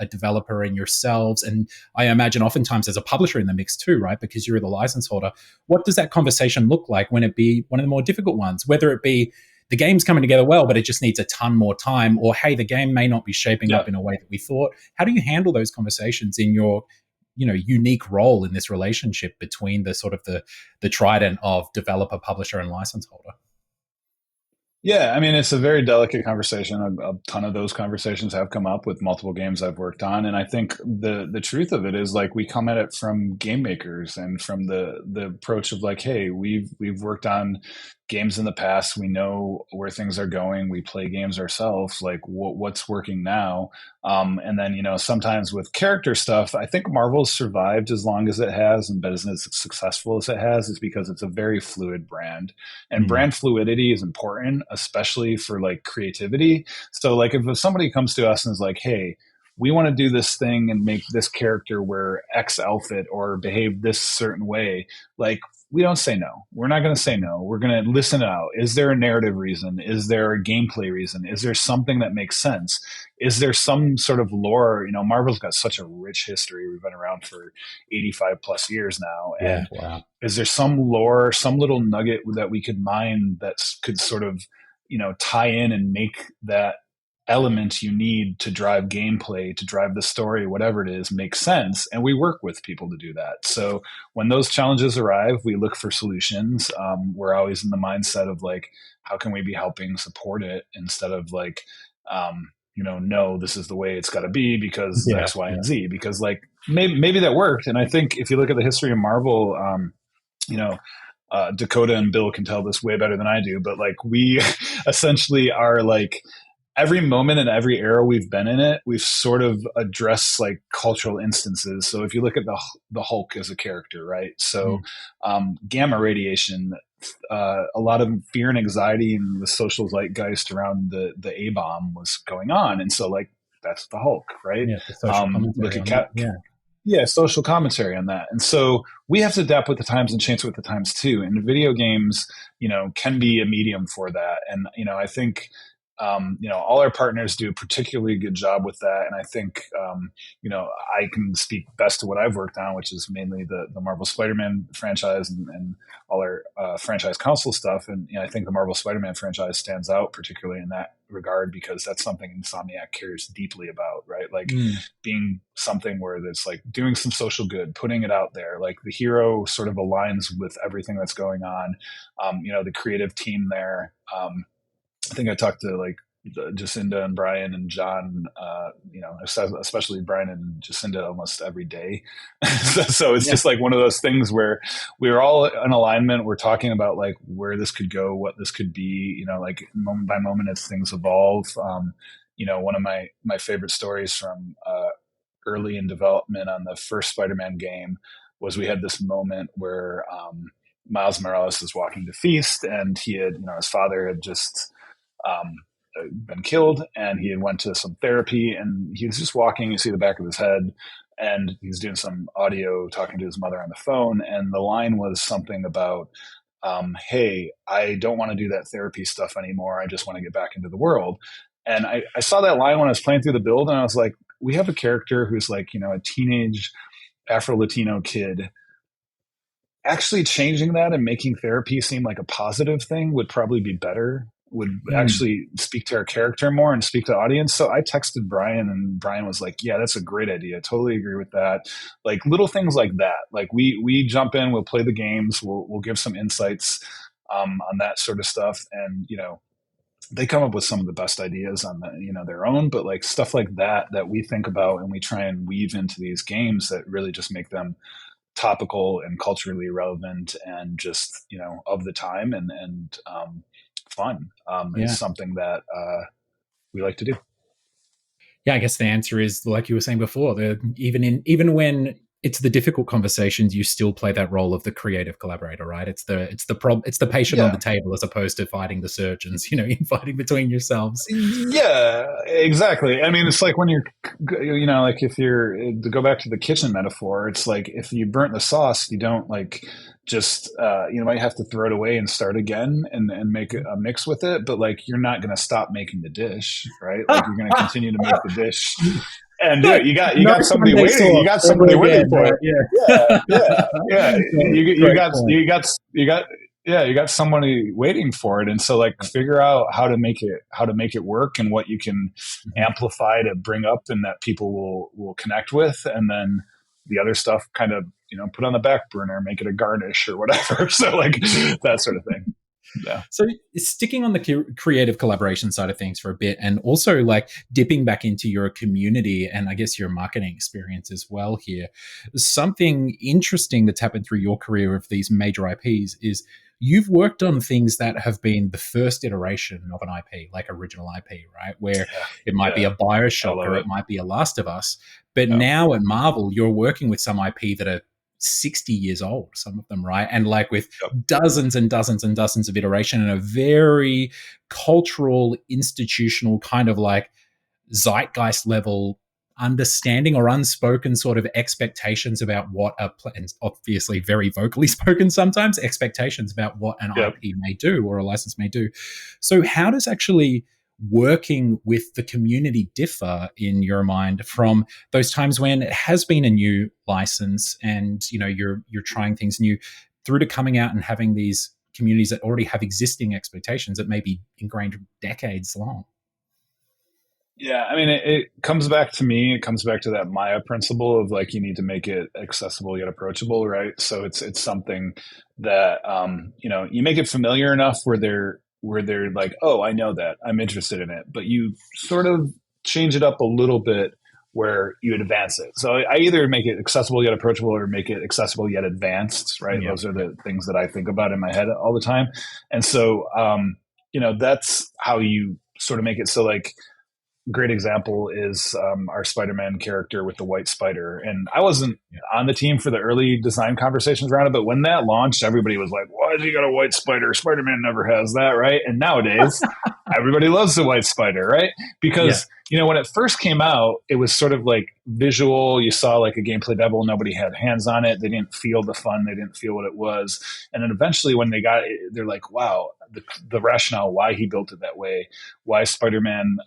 developer and yourselves? And I imagine oftentimes there's a publisher in the mix too, right? Because you're the license holder. What does that conversation look like when it be one of the more difficult ones? Whether it be the game's coming together well, but it just needs a ton more time, or hey, the game may not be shaping up in a way that we thought. How do you handle those conversations in your unique role in this relationship between the sort of the trident of developer, publisher, and license holder? Yeah, I mean, it's a very delicate conversation. A ton of those conversations have come up with multiple games I've worked on, and I think the truth of it is like we come at it from game makers and from the approach of like, hey, we've worked on games in the past. We know where things are going. We play games ourselves. Like, what's working now? And then sometimes with character stuff, I think Marvel's survived as long as it has and been as successful as it has is because it's a very fluid brand, and brand fluidity is important, especially for like creativity. So like if somebody comes to us and is like, hey, we want to do this thing and make this character wear X outfit or behave this certain way, like we don't say no. We're not going to say no. We're going to listen out. Is there a narrative reason? Is there a gameplay reason? Is there something that makes sense? Is there some sort of lore? Marvel's got such a rich history. We've been around for 85 plus years now. And is there some lore, some little nugget that we could mine that could sort of, tie in and make that element you need to drive gameplay, to drive the story, whatever it is, make sense? And we work with people to do that. So when those challenges arrive, we look for solutions. We're always in the mindset of like, how can we be helping support it instead of like, no, this is the way it's got to be because X, Y, and Z. Because like maybe that worked. And I think if you look at the history of Marvel, Dakota and Bill can tell this way better than I do, but like we essentially are like every moment and every era we've been in it, we've sort of addressed like cultural instances. So if you look at the Hulk as a character, right? So gamma radiation, a lot of fear and anxiety in the social zeitgeist around the A-bomb was going on. And so like, that's the Hulk, right? Look at social commentary on that. And so we have to adapt with the times and change with the times too. And video games, can be a medium for that. And, I think, all our partners do a particularly good job with that. And I think, I can speak best to what I've worked on, which is mainly the Marvel Spider-Man franchise and all our franchise console stuff. And I think the Marvel Spider-Man franchise stands out particularly in that regard because that's something Insomniac cares deeply about, right? Like being something where it's like doing some social good, putting it out there. Like the hero sort of aligns with everything that's going on. The creative team there. I think I talked to like Jacinda and Brian and John, especially Brian and Jacinda almost every day. So it's just like one of those things where we're all in alignment. We're talking about like where this could go, what this could be, like moment by moment as things evolve. One of my favorite stories from early in development on the first Spider-Man game was we had this moment where Miles Morales was walking to Feast and he had, his father had just been killed, and he had went to some therapy, and he was just walking. You see the back of his head, and he's doing some audio talking to his mother on the phone, and the line was something about, hey, I don't want to do that therapy stuff anymore. I just want to get back into the world. And I saw that line when I was playing through the build, and I was like, we have a character who's like, a teenage Afro-Latino kid. Actually changing that and making therapy seem like a positive thing would probably be better, would actually speak to our character more and speak to the audience. So I texted Brian, and Brian was like, yeah, that's a great idea. I totally agree with that. Like little things like that. Like we jump in, we'll play the games, we'll give some insights on that sort of stuff. And, they come up with some of the best ideas on their own, but like stuff like that we think about and we try and weave into these games that really just make them topical and culturally relevant and just, of the time and fun is something that we like to do. Yeah, I guess the answer is, like you were saying before, even when it's the difficult conversations, you still play that role of the creative collaborator, right? It's the patient on the table as opposed to fighting the surgeons, fighting between yourselves. Yeah, exactly. I mean, it's like when you're, like if you're, to go back to the kitchen metaphor, it's like if you burnt the sauce, you don't like just, you might have to throw it away and start again and make a mix with it. But like, you're not going to stop making the dish, right? Like you're going to continue to make the dish. And do it. You got somebody waiting. You got somebody waiting for it. Yeah. You got somebody waiting for it. And so like figure out how to make it work and what you can amplify to bring up and that people will connect with. And then the other stuff kind of, put on the back burner, make it a garnish or whatever. So like that sort of thing. Yeah. So sticking on the creative collaboration side of things for a bit, and also like dipping back into your community and I guess your marketing experience as well here, something interesting that's happened through your career of these major IPs is you've worked on things that have been the first iteration of an IP, like original IP, right? Where it might be a Bioshock or it might be a Last of Us. But now at Marvel, you're working with some IP that are 60 years old, some of them, right? And like with dozens and dozens and dozens of iteration and a very cultural, institutional kind of like zeitgeist level understanding or unspoken sort of expectations about what and obviously very vocally spoken sometimes, expectations about what an IP may do or a license may do. So how does actually working with the community differ in your mind from those times when it has been a new license and you're trying things new through to coming out and having these communities that already have existing expectations that may be ingrained decades long? Yeah, I mean, it comes back to that Maya principle of like you need to make it accessible yet approachable, right? So it's something that you make it familiar enough where they're like, oh, I know that, I'm interested in it, but you sort of change it up a little bit where you advance it. So I either make it accessible yet approachable or make it accessible yet advanced, right? Yeah. Those are the things that I think about in my head all the time. And so, that's how you sort of make it. So like, great example is our Spider-Man character with the white spider. And I wasn't on the team for the early design conversations around it, but when that launched, everybody was like, why has he got a white spider? Spider-Man never has that, right? And nowadays, everybody loves the white spider, right? Because, when it first came out, it was sort of like visual. You saw like a gameplay demo. Nobody had hands on it. They didn't feel the fun. They didn't feel what it was. And then eventually when they got it, they're like, wow, the rationale, why he built it that way, why Spider-Man,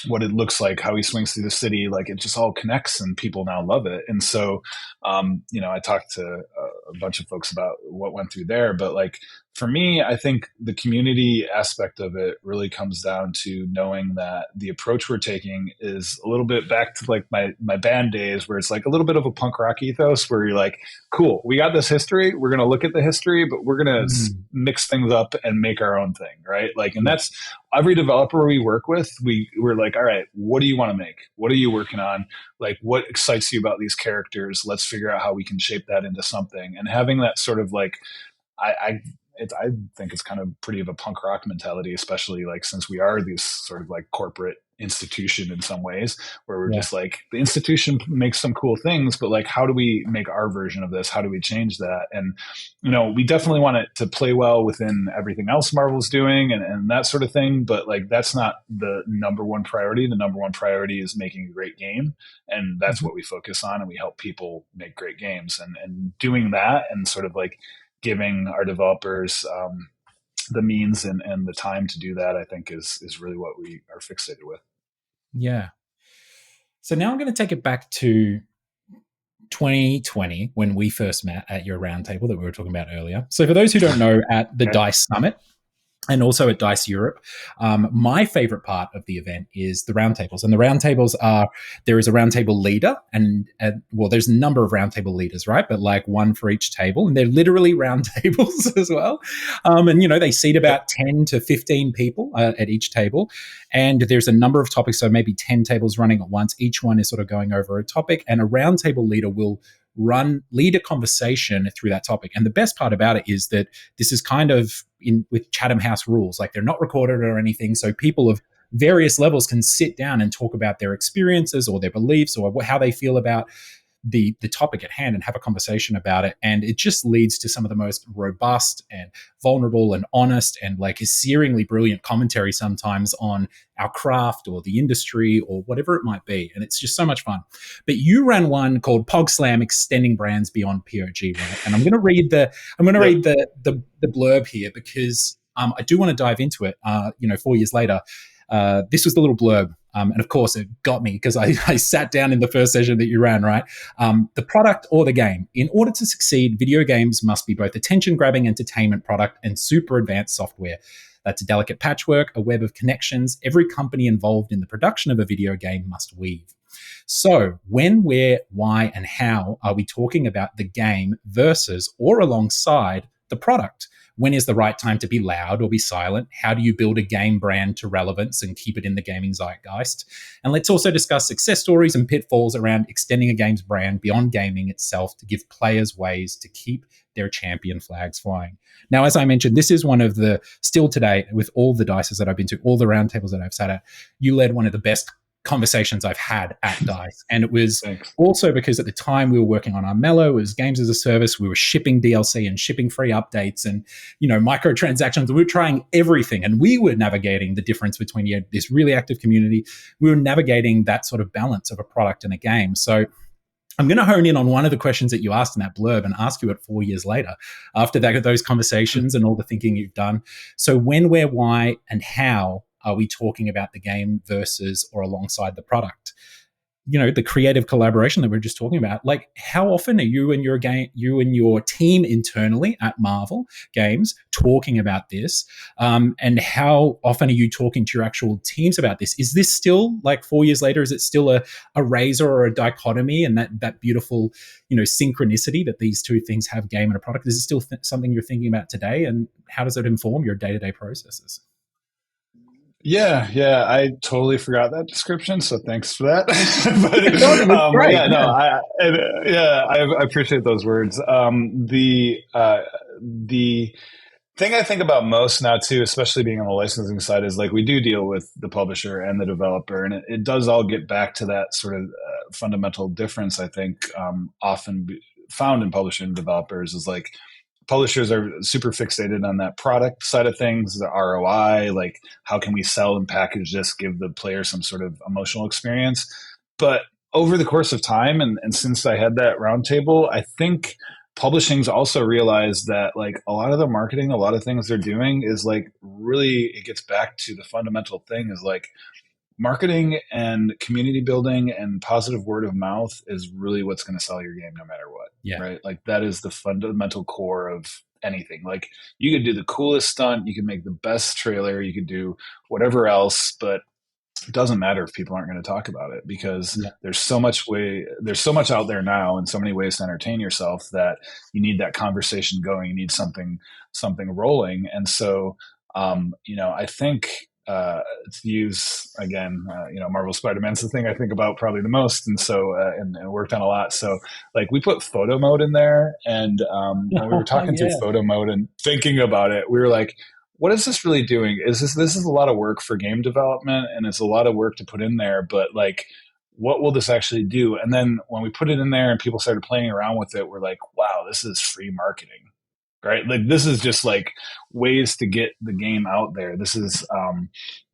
what it looks like, how he swings through the city, like it just all connects and people now love it. And so, I talked to a bunch of folks about what went through there, but like for me, I think the community aspect of it really comes down to knowing that the approach we're taking is a little bit back to like my band days where it's like a little bit of a punk rock ethos where you're like, cool, we got this history. We're going to look at the history, but we're going to mix things up and make our own thing. Right. Like, and that's every developer we work with. We're like, all right, what do you want to make? What are you working on? Like, what excites you about these characters? Let's figure out how we can shape that into something. And having that sort of like, I think it's kind of pretty of a punk rock mentality, especially like since we are these sort of like corporate institution in some ways, where we're just like, the institution makes some cool things, but like, how do we make our version of this? How do we change that? And we definitely want it to play well within everything else Marvel's doing and that sort of thing, but like, that's not the number one priority. The number one priority is making a great game, and that's what we focus on, and we help people make great games, and doing that and sort of like giving our developers the means and the time to do that, I think is really what we are fixated with. Yeah. So now I'm going to take it back to 2020 when we first met at your roundtable that we were talking about earlier. So for those who don't know, at the DICE Summit and also at DICE Europe, my favorite part of the event is the roundtables. And the roundtables there is a roundtable leader and there's a number of roundtable leaders, right? But like one for each table, and they're literally roundtables as well. And they seat about 10 to 15 people at each table. And there's a number of topics, so maybe 10 tables running at once. Each one is sort of going over a topic, and a roundtable leader will lead a conversation through that topic. And the best part about it is that this is kind of with Chatham House rules, like they're not recorded or anything. So people of various levels can sit down and talk about their experiences or their beliefs or how they feel about the topic at hand and have a conversation about it. And it just leads to some of the most robust and vulnerable and honest and like searingly brilliant commentary sometimes on our craft or the industry or whatever it might be. And it's just so much fun. But you ran one called Pog Slam: Extending Brands Beyond POG, right? And I'm going to read the blurb here because I do want to dive into it. 4 years later, this was the little blurb. And of course, it got me because I sat down in the first session that you ran, right? The product or the game. In order to succeed, video games must be both attention-grabbing entertainment product and super advanced software. That's a delicate patchwork, a web of connections every company involved in the production of a video game must weave. So when, where, why, and how are we talking about the game versus or alongside the product? When is the right time to be loud or be silent? How do you build a game brand to relevance and keep it in the gaming zeitgeist? And let's also discuss success stories and pitfalls around extending a game's brand beyond gaming itself to give players ways to keep their champion flags flying. Now, as I mentioned, this is one of the, still today, with all the DICEs that I've been to, all the roundtables that I've sat at, you led one of the best conversations I've had at DICE. And it was also because at the time we were working on our Mellow, it was games as a service. We were shipping DLC and shipping free updates and, microtransactions. We were trying everything, and we were navigating the difference between this really active community. We were navigating that sort of balance of a product and a game. So I'm going to hone in on one of the questions that you asked in that blurb and ask you it 4 years later, after those conversations and all the thinking you've done. So when, where, why, and how are we talking about the game versus or alongside the product? The creative collaboration that we're just talking about. Like, how often are you and your team internally at Marvel Games talking about this? And how often are you talking to your actual teams about this? Is this still, like 4 years later, is it still a razor or a dichotomy and that beautiful, synchronicity that these two things have, game and a product? Is it still something you're thinking about today? And how does it inform your day-to-day processes? Yeah, I totally forgot that description, so thanks for that. I appreciate those words. The thing I think about most now too, especially being on the licensing side, is like we do deal with the publisher and the developer, and it does all get back to that sort of fundamental difference. I think often found in publishing and developers is like, publishers are super fixated on that product side of things, the ROI, like how can we sell and package this, give the player some sort of emotional experience. But over the course of time, and since I had that roundtable, I think publishing's also realized that like a lot of the marketing, a lot of things they're doing is like really, it gets back to the fundamental thing is like marketing and community building and positive word of mouth is really what's going to sell your game no matter what. Yeah. Right. Like that is the fundamental core of anything. Like you could do the coolest stunt, you could make the best trailer, you could do whatever else, but it doesn't matter if people aren't going to talk about it because there's so much out there now and so many ways to entertain yourself that you need that conversation going. You need something rolling. And so, I think, to use again, Marvel Spider-Man's the thing I think about probably the most, and so and worked on a lot. So like we put photo mode in there, and when we were talking through photo mode and thinking about it, we were like, what is this really doing? This is a lot of work for game development, and it's a lot of work to put in there, but like, what will this actually do? And then when we put it in there and people started playing around with it, we're like, wow, this is free marketing. Right, like this is just like ways to get the game out there. This is,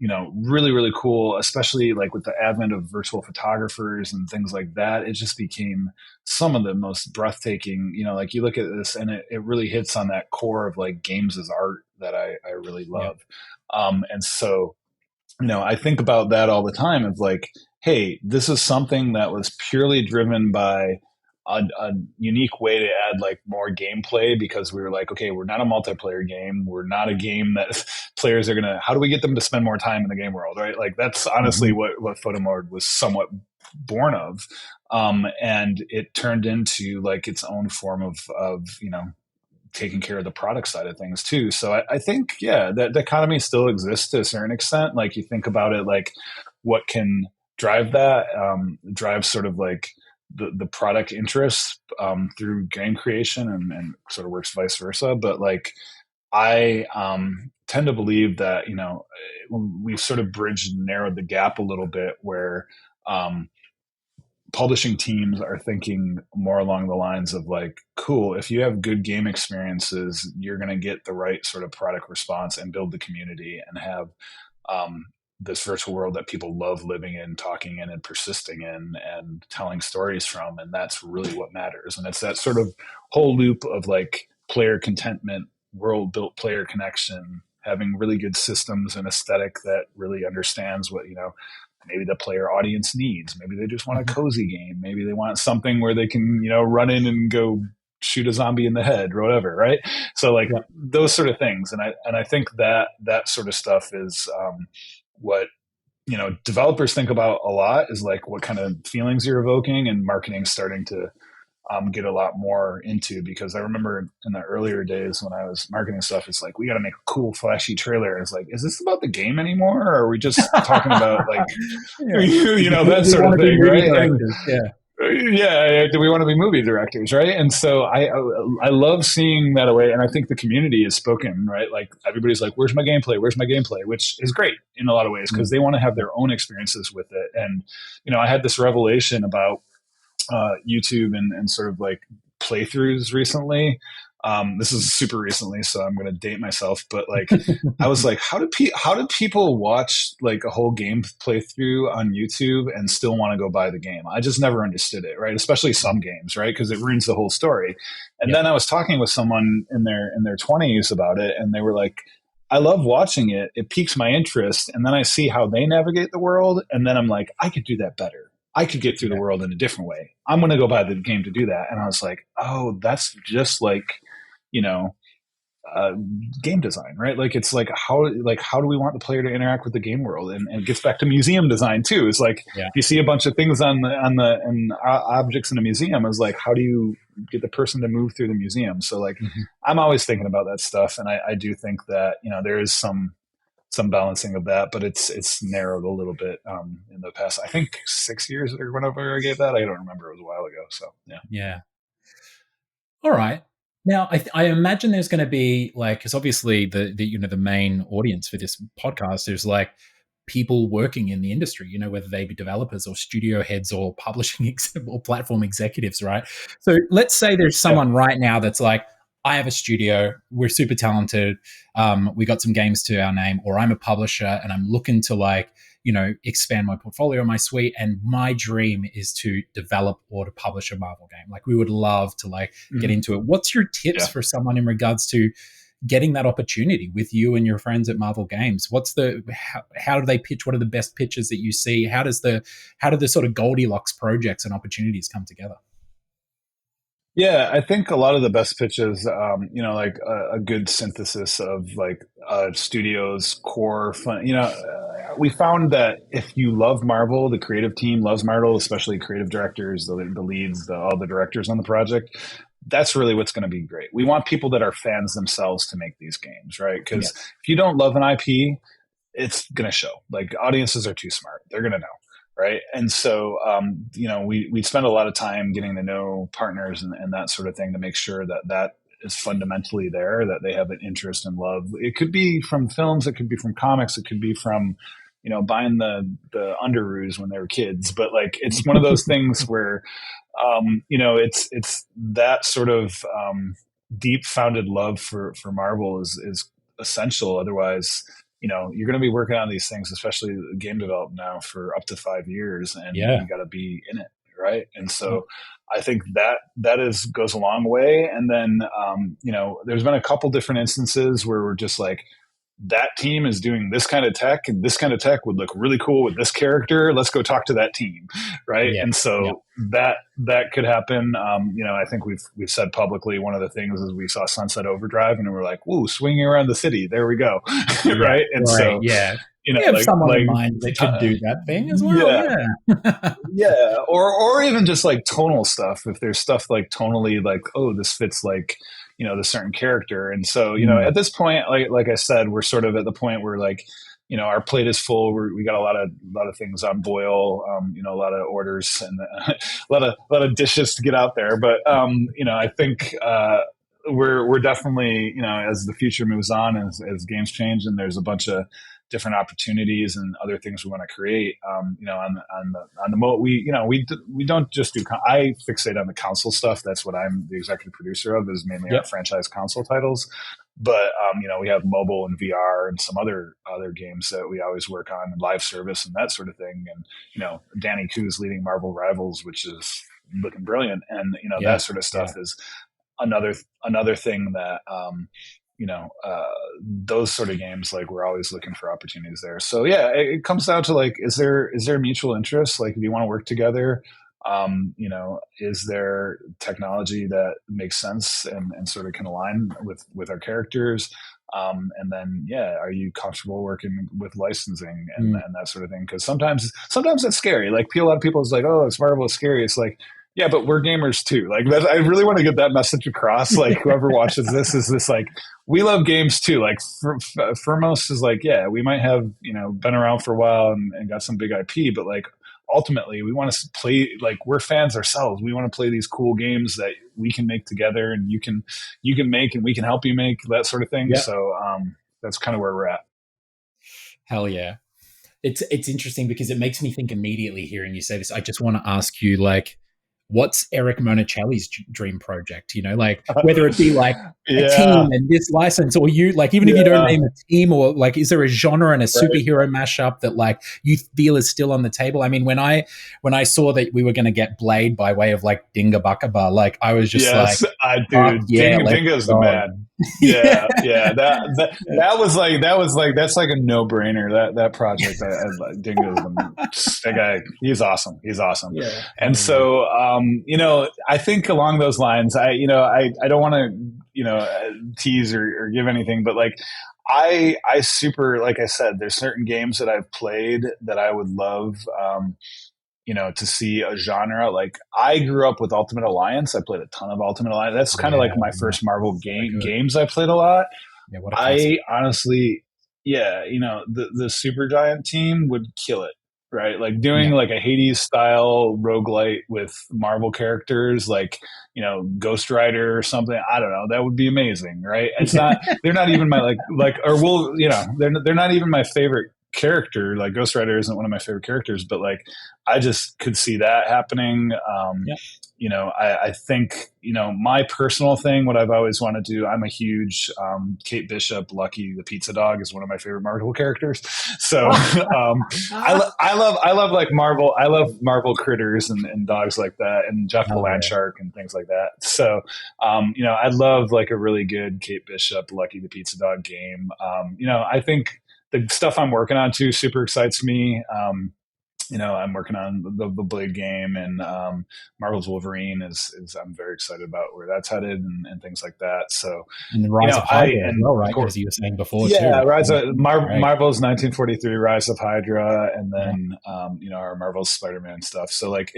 really, really cool, especially like with the advent of virtual photographers and things like that. It just became some of the most breathtaking. Like you look at this, and it really hits on that core of like games as art that I really love. And so, I think about that all the time. Of like, hey, this is something that was purely driven by a unique way to add like more gameplay, because we were like, okay, we're not a multiplayer game. We're not a game that players are how do we get them to spend more time in the game world, right? Like that's honestly what photo mode was somewhat born of. And it turned into like its own form of taking care of the product side of things too. So I think, that the economy still exists to a certain extent. Like you think about it, like what can drive that, drive sort of like the product interest through game creation, and sort of works vice versa. But like I tend to believe that we've sort of bridged and narrowed the gap a little bit, where publishing teams are thinking more along the lines of like, cool, if you have good game experiences, you're going to get the right sort of product response and build the community and have this virtual world that people love living in, talking in, and persisting in, and telling stories from. And that's really what matters. And it's that sort of whole loop of like player contentment, world built player connection, having really good systems and aesthetic that really understands what, maybe the player audience needs. Maybe they just want a cozy game. Maybe they want something where they can, run in and go shoot a zombie in the head or whatever. Right. So like those sort of things. And I think that sort of stuff is, what developers think about a lot, is like what kind of feelings you're evoking, and marketing's starting to get a lot more into. Because I remember in the earlier days when I was marketing stuff, it's like, we got to make a cool flashy trailer. It's like, is this about the game anymore, or are we just talking about like that sort of thing, right? Do we want to be movie directors, right? And so I love seeing that away, and I think the community is spoken, right? Like everybody's like, where's my gameplay, which is great in a lot of ways, because they want to have their own experiences with it. And I had this revelation about YouTube and sort of like playthroughs recently. This is super recently, so I'm going to date myself, but like, I was like, how do people watch like a whole game playthrough on YouTube and still want to go buy the game? I just never understood it, right? Especially some games, right? Because it ruins the whole story. And then I was talking with someone in their 20s about it, and they were like, I love watching it. It piques my interest. And then I see how they navigate the world. And then I'm like, I could do that better. I could get through the world in a different way. I'm going to go buy the game to do that. And I was like, oh, that's just like, game design, right? Like, it's like, how do we want the player to interact with the game world? And it gets back to museum design too. It's like, if you see a bunch of things on objects in a museum, is like, how do you get the person to move through the museum? So like, I'm always thinking about that stuff. And I do think that, there is some balancing of that, but it's narrowed a little bit in the past, I think 6 years or whenever I gave that. I don't remember. It was a while ago. So yeah. All right. Now, I imagine there's going to be like, because obviously the main audience for this podcast is like people working in the industry, whether they be developers or studio heads or publishing or platform executives, right? So let's say there's someone right now that's like, I have a studio, we're super talented, we got some games to our name, or I'm a publisher and I'm looking to like, expand my portfolio, my suite, and my dream is to develop or to publish a Marvel game. Like, we would love to like get into it. What's your tips for someone in regards to getting that opportunity with you and your friends at Marvel Games? How do they pitch? What are the best pitches that you see? How do the sort of Goldilocks projects and opportunities come together? Yeah, I think a lot of the best pitches, like a good synthesis of like studio's core fun. We found that if you love Marvel, the creative team loves Marvel, especially creative directors, the leads, all the directors on the project. That's really what's going to be great. We want people that are fans themselves to make these games, right? Because if you don't love an IP, it's going to show. Like audiences are too smart. They're going to know. Right. And so, we spend a lot of time getting to know partners and that sort of thing to make sure that is fundamentally there, that they have an interest and love. It could be from films, it could be from comics, it could be from, buying the Underoos when they were kids. But like, it's one of those things where, it's that sort of deep founded love for Marvel is essential. Otherwise, you're going to be working on these things, especially game development now, for up to 5 years, and you got to be in it, right? And so, I think that goes a long way. And then, there's been a couple different instances where we're just like, that team is doing this kind of tech, and this kind of tech would look really cool with this character. Let's go talk to that team, right? Yeah. And so that could happen. I think we've said publicly, one of the things is we saw Sunset Overdrive, and we're like, "Ooh, swinging around the city, there we go," right? And so, we have someone in mind that could do that thing as well. Yeah, or even just like tonal stuff. If there's stuff like tonally, like, oh, this fits like, the certain character. And so, at this point, like I said, we're sort of at the point where like, our plate is full. We got a lot of things on boil, a lot of orders and a lot of dishes to get out there. But, I think, we're definitely, as the future moves on, as games change, and there's a bunch of different opportunities and other things we want to create. On the mode, we don't just do. I fixate on the console stuff. That's what I'm the executive producer of. Is mainly our franchise console titles. But we have mobile and VR and some other games that we always work on, and live service and that sort of thing. And Danny Koo's leading Marvel Rivals, which is looking brilliant, and that sort of stuff is another thing that those sort of games, like, we're always looking for opportunities there. So it comes down to like, is there mutual interest? Like, do you want to work together? Is there technology that makes sense and sort of can align with our characters? And then, are you comfortable working with licensing and that sort of thing? Because sometimes it's scary. Like, a lot of people is like, oh, it's Marvel, it's scary. It's like, yeah, but we're gamers too. Like, I really want to get that message across. Like, whoever watches this is this, like, we love games too. Like, Foremost is like, we might have, been around for a while and got some big IP, but like, ultimately we want to play, like, we're fans ourselves. We want to play these cool games that we can make together, and you can make, and we can help you make, that sort of thing. Yeah. So that's kind of where we're at. Hell yeah. It's interesting because it makes me think immediately hearing you say this. I just want to ask you, like, what's Eric Monacelli's dream project? Like, whether it be like a team and this license, or you, like, even if you don't name a team, or like, is there a genre and a superhero mashup that like you feel is still on the table? I mean, when I saw that we were going to get Blade by way of like Dinga Buckaba, like, I was just Dinga's the man. That was like that's like a no brainer. That project, Dinga's that guy. He's awesome. Yeah. And so, I think along those lines, I don't want to, tease or give anything, but like, I super, like I said, there's certain games that I've played that I would love, to see a genre. Like, I grew up with Ultimate Alliance. I played a ton of Ultimate Alliance. That's kind of like my first Marvel games I played a lot. Yeah, I honestly, the Supergiant team would kill it. Right, like doing like a Hades style roguelite with Marvel characters, like, Ghost Rider or something. I don't know. That would be amazing, right? It's not. They're not even my they're not even my favorite character. Like, Ghost Rider isn't one of my favorite characters, but like, I just could see that happening. I think, my personal thing, what I've always wanted to do, I'm a huge Kate Bishop, Lucky the Pizza Dog, is one of my favorite Marvel characters. So I love like Marvel. I love Marvel critters and dogs like that, and Jeff the Land Shark and things like that. So, I'd love like a really good Kate Bishop, Lucky the Pizza Dog game. I think the stuff I'm working on too super excites me. I'm working on the Blade game, and Marvel's Wolverine is I'm very excited about where that's headed and things like that. So, and the Rise of Hydra as well, right? As you were saying before, Marvel's 1943 Rise of Hydra, and then our Marvel's Spider-Man stuff. So like,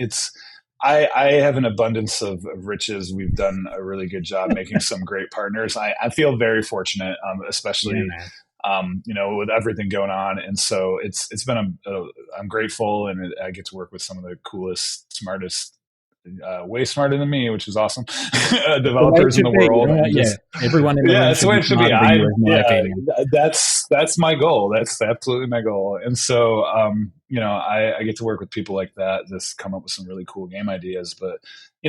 I have an abundance of riches. We've done a really good job making some great partners. I feel very fortunate, especially with everything going on. And so it's been I'm grateful, and I get to work with some of the coolest, smartest, way smarter than me, which is awesome, developers in the world. Everyone in the room that's the way it should be. Yeah, that's my goal. That's absolutely my goal. And so, I get to work with people like that, just come up with some really cool game ideas. But,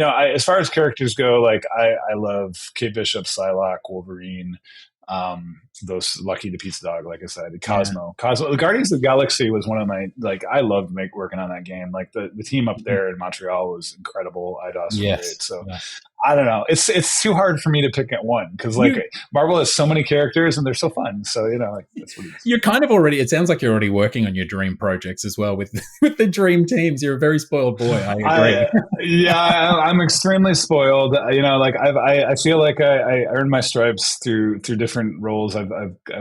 as far as characters go, like I love Kate Bishop, Psylocke, Wolverine, those Lucky the Pizza Dog, like I said, Cosmo, the Guardians of the Galaxy was one of my, like, I loved working on that game. Like the team up there in Montreal was incredible. IDOS was great. So I don't know. It's too hard for me to pick at one, because Marvel has so many characters and they're so fun. So that's what it is. You're kind of already. It sounds like you're already working on your dream projects as well with the dream teams. You're a very spoiled boy. I agree. I'm extremely spoiled. I feel like I earned my stripes through different roles. I've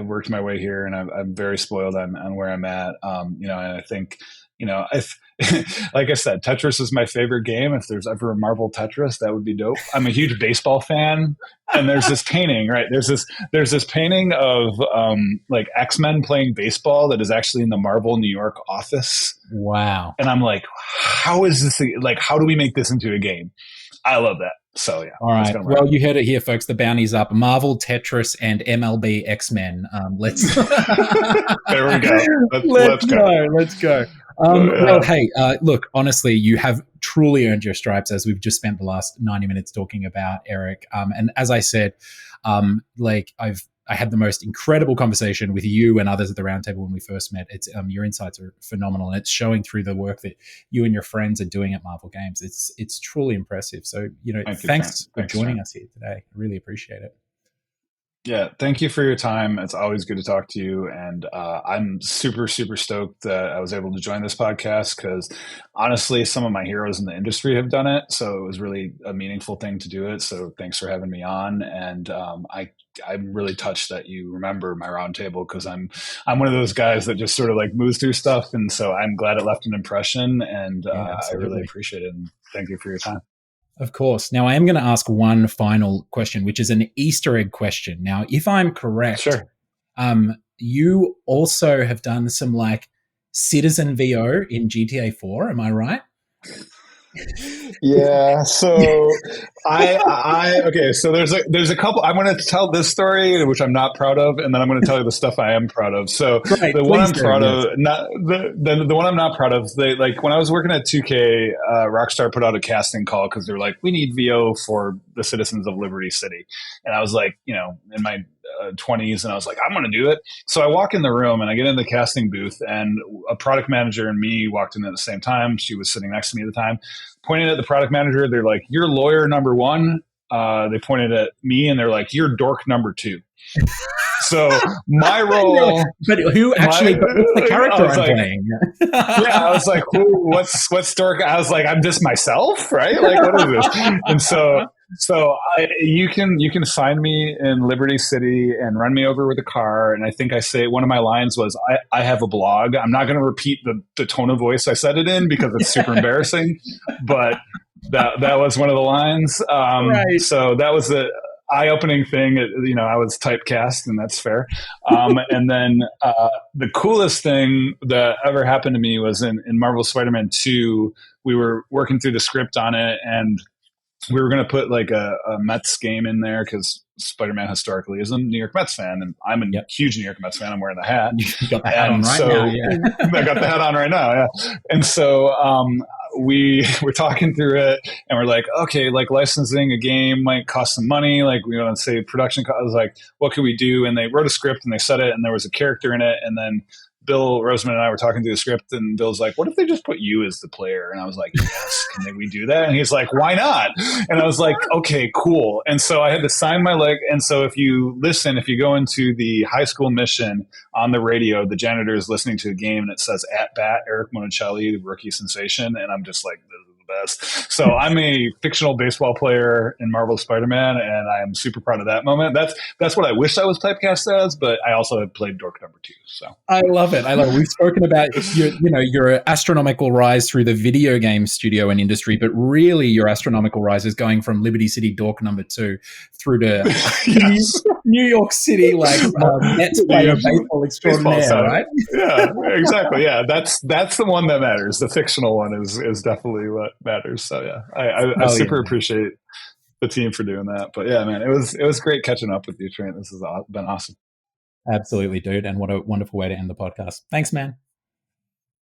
worked my way here, and I'm very spoiled on where I'm at. And I think. If, like I said, Tetris is my favorite game. If there's ever a Marvel Tetris, that would be dope. I'm a huge baseball fan, and there's this painting, right? There's this painting of like X-Men playing baseball that is actually in the Marvel New York office. Wow. And I'm like, how is this? Like, how do we make this into a game? I love that. So yeah. All right. Well, you heard it here, folks. The bounty's up. Marvel, Tetris, and MLB X-Men. Let's. There we go. Let's go. Let's go. Well, hey, look, honestly, you have truly earned your stripes, as we've just spent the last 90 minutes talking about, Eric. And as I said, I had the most incredible conversation with you and others at the roundtable when we first met. It's your insights are phenomenal, and it's showing through the work that you and your friends are doing at Marvel Games. It's truly impressive. So, thanks for joining us here today. I really appreciate it. Yeah, thank you for your time. It's always good to talk to you. And I'm super, super stoked that I was able to join this podcast, because honestly, some of my heroes in the industry have done it. So it was really a meaningful thing to do it. So thanks for having me on. And I'm really touched that you remember my roundtable, because I'm one of those guys that just sort of like moves through stuff. And so I'm glad it left an impression, and I really appreciate it. And thank you for your time. Of course. Now, I am going to ask one final question, which is an Easter egg question. Now, if I'm correct, sure. You also have done some like Citizen VO in GTA 4. Am I right? Yeah. So okay. So there's a couple. I'm going to tell this story, which I'm not proud of, and then I'm going to tell you the stuff I am proud of. So the one I'm proud of, not the one I'm not proud of. They, like, when I was working at 2K, Rockstar put out a casting call because they're like, we need VO for the citizens of Liberty City, and I was like, in my 20s, and I was like, I'm going to do it. So I walk in the room and I get in the casting booth, and a product manager and me walked in at the same time. She was sitting next to me at the time, pointed at the product manager. They're like, you're lawyer number one. They pointed at me and they're like, you're dork number two. So my role, but who actually? What's the character I'm playing? Yeah, I was like, what's dork? I was like, I'm just myself, right? Like, what is this? And so you can find me in Liberty City and run me over with a car. And I think I say one of my lines was, I have a blog. I'm not going to repeat the tone of voice I said it in because it's super embarrassing, but that was one of the lines. Right. So that was the eye-opening thing. I was typecast, and that's fair. And then the coolest thing that ever happened to me was in Marvel Spider-Man 2, we were working through the script on it, and we were going to put like a Mets game in there because Spider-Man historically is a New York Mets fan, and I'm a huge New York Mets fan. I'm wearing the hat. You got the hat on right now, yeah. I got the hat on right now, yeah. And so we were talking through it, and we're like, okay, like licensing a game might cost some money. Like, we want to say production cost. I was like, what could we do? And they wrote a script and they said it, and there was a character in it. And then Bill Roseman and I were talking through the script, and Bill's like, what if they just put you as the player? And I was like, yes, can we do that? And he's like, why not? And I was like, okay, cool. And so I had to sign my leg. And so if you go into the high school mission on the radio, the janitor is listening to a game and it says at bat, Eric Monacelli, the rookie sensation. And I'm just like, this is the best. So I'm a fictional baseball player in Marvel Spider-Man, and I am super proud of that moment. That's what I wish I was typecast as, but I also have played dork number two. So I love it. We've spoken about your astronomical rise through the video game studio and industry, but really your astronomical rise is going from Liberty City dork number two through to yes. New York City, like Mets player, baseball extraordinaire, side. right? Yeah, exactly. Yeah, that's the one that matters. The fictional one is definitely what matters. So yeah, I super appreciate the team for doing that. But yeah, man, it was great catching up with you, Trent. This has been awesome. Absolutely, dude. And what a wonderful way to end the podcast. Thanks, man.